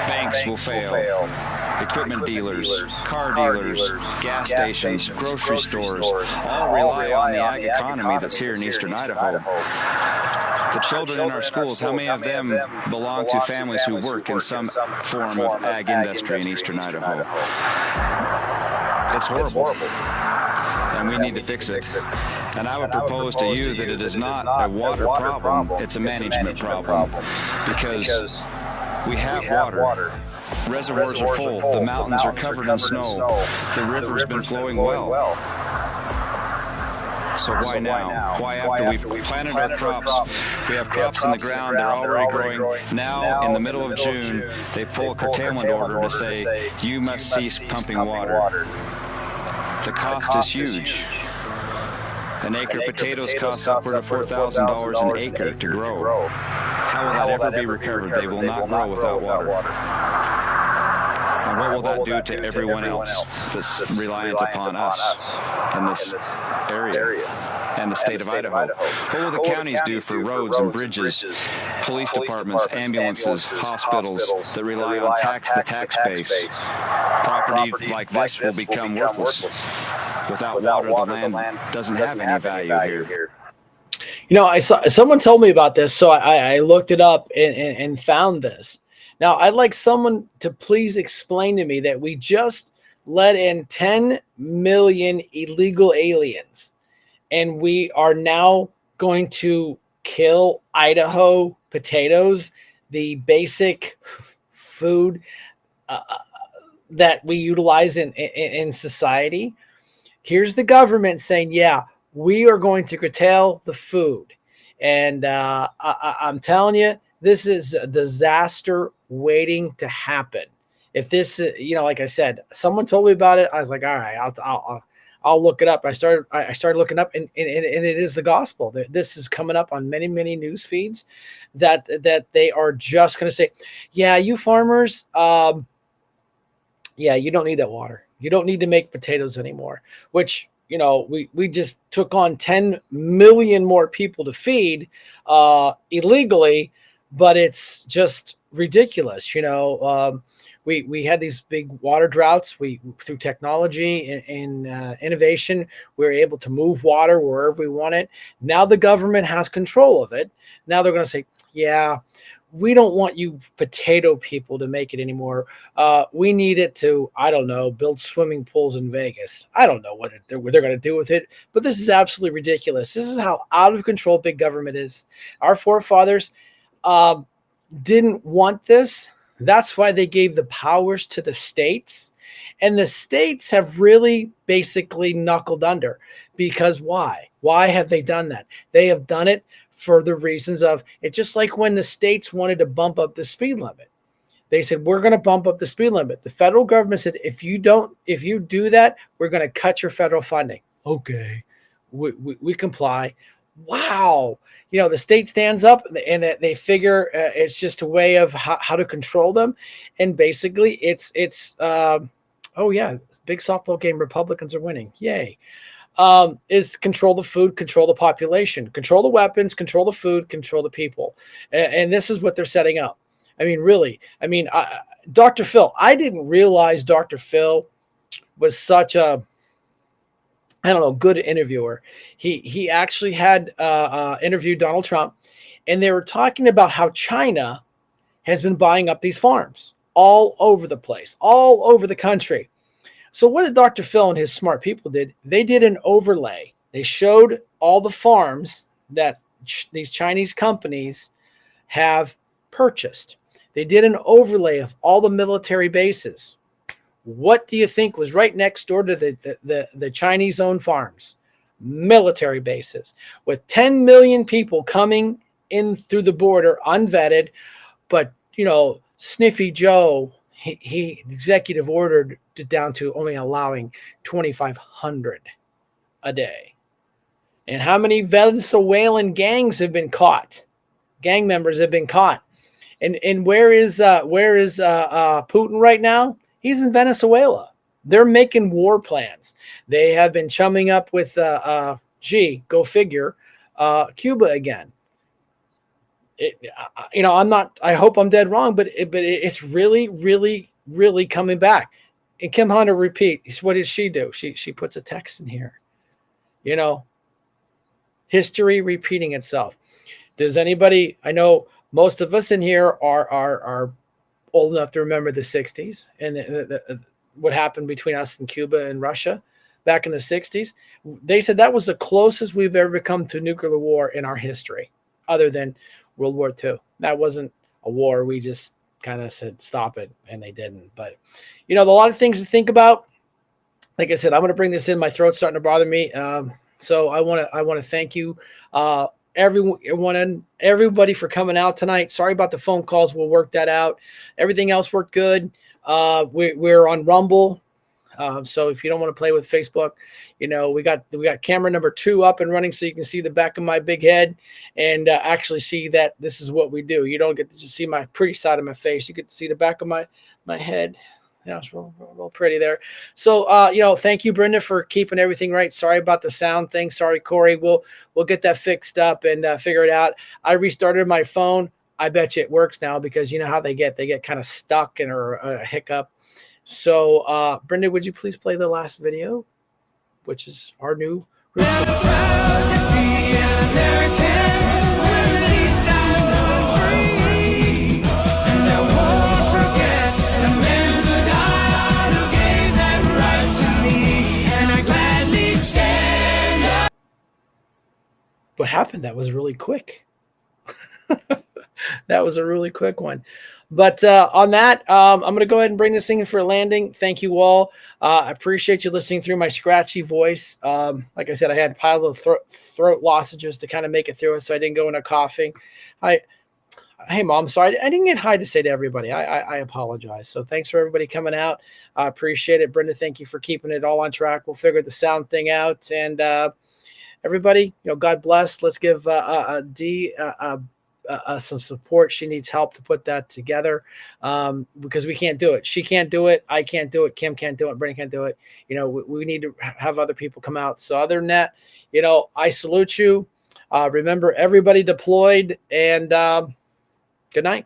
Banks will fail. Equipment dealers, car dealers, gas stations, grocery stores all rely on the ag economy that's here in eastern Idaho. The children in our schools, how many of them belong to families who work in some form of ag industry in eastern Idaho? It's horrible, and we need to fix it. And I would propose to you that it is not a water problem, it's a management problem, because we have water. Reservoirs are full, the mountains are covered in snow, the river's been flowing well. So why now? Why after we've planted our crops, we have crops in the ground, they're already growing. Now, in the middle of June, they pull a curtailment order to say, you must cease pumping water. The cost is huge. An acre of potatoes costs upward of $4,000 an acre to grow. How will that ever be recovered? They will not grow without water. And what will that do to everyone else that's reliant upon us in this area and the state of Idaho? What will the counties do for roads and bridges, police departments, ambulances, hospitals that rely on the tax base? Property like this will become worthless. Without water, the land doesn't have any value here. I saw someone told me about this, so I looked it up and found this. Now, I'd like someone to please explain to me that we just let in 10 million illegal aliens, and we are now going to kill Idaho potatoes, the basic food that we utilize in society. Here's the government saying, yeah, we are going to curtail the food. And I'm telling you, this is a disaster waiting to happen. If this, like I said, someone told me about it. I was like, all right, I'll look it up. I started looking up, and it is the gospel. This is coming up on many news feeds that they are just going to say, yeah, you farmers, yeah, you don't need that water. You don't need to make potatoes anymore, which, we just took on 10 million more people to feed illegally, but it's just ridiculous. We had these big water droughts. Through technology and innovation, we were able to move water wherever we want it. Now the government has control of it. Now they're going to say, yeah, we don't want you potato people to make it anymore. We need it to, I don't know, build swimming pools in Vegas. I don't know what they're going to do with it, but this is absolutely ridiculous. This is how out of control big government is. Our forefathers, didn't want this. That's why they gave the powers to the states. And the states have really basically knuckled under. Because why? Why have they done that? They have done it for the reasons of it, just like when the states wanted to bump up the speed limit. They said, we're going to bump up the speed limit. The federal government said, if you do that, we're going to cut your federal funding. Okay, we comply. Wow. The state stands up and they figure it's just a way of how to control them. And basically it's oh yeah, big softball game. Republicans are winning. Yay. Is control the food, control the population, control the weapons, control the food, control the people. And this is what they're setting up. I mean, really, Dr. Phil, I didn't realize Dr. Phil was such a, I don't know, good interviewer. He actually had interviewed Donald Trump, and they were talking about how China has been buying up these farms all over the place, all over the country. So what did Dr. Phil and his smart people did? They did an overlay. They showed all the farms that these Chinese companies have purchased. They did an overlay of all the military bases. What do you think was right next door to the Chinese-owned farms? Military bases with 10 million people coming in through the border unvetted. But, Sniffy Joe, he executive ordered it down to only allowing 2,500 a day. And how many Venezuelan gangs have been caught? Gang members have been caught. And where is Putin right now? He's in Venezuela. They're making war plans. They have been chumming up with go figure, Cuba again. I hope I'm dead wrong, but it's really, really, really coming back. And Kim Hunter repeats, what does she do? She puts a text in here. History repeating itself. Does anybody? I know most of us in here are old enough to remember the 60s and what happened between us and Cuba and Russia back in the 60s. They said that was the closest we've ever come to nuclear war in our history, other than World War II. That wasn't a war. We just kind of said, stop it. And they didn't. But, a lot of things to think about. Like I said, I'm going to bring this in. My throat's starting to bother me. So I want to thank you, everyone and everybody for coming out tonight. Sorry about the phone calls. We'll work that out. Everything else worked good. We're on Rumble. So if you don't want to play with Facebook, we got camera number 2 up and running, so you can see the back of my big head and actually see that this is what we do. You don't get to just see my pretty side of my face. You get to see the back of my head. It's real pretty there. So, thank you, Brenda, for keeping everything right. Sorry about the sound thing. Sorry, Corey. We'll get that fixed up and figure it out. I restarted my phone. I bet you it works now, because you know how they get kind of stuck or a hiccup. So, Brenda, would you please play the last video, which is our new routine? What happened? That was really quick. That was a really quick one. But on that, I'm going to go ahead and bring this thing in for a landing. Thank you all. I appreciate you listening through my scratchy voice. Like I said, I had a pile of throat lozenges to kind of make it through it, so I didn't go into coughing. Hey, Mom, sorry. I didn't get hi to say to everybody. I apologize. So thanks for everybody coming out. I appreciate it. Brenda, thank you for keeping it all on track. We'll figure the sound thing out. And everybody, God bless. Let's give Dee some support. She needs help to put that together, because we can't do it. She can't do it. I can't do it. Kim can't do it. Brenda can't do it. We need to have other people come out. So other than that, I salute you. Remember, everybody deployed, and good night.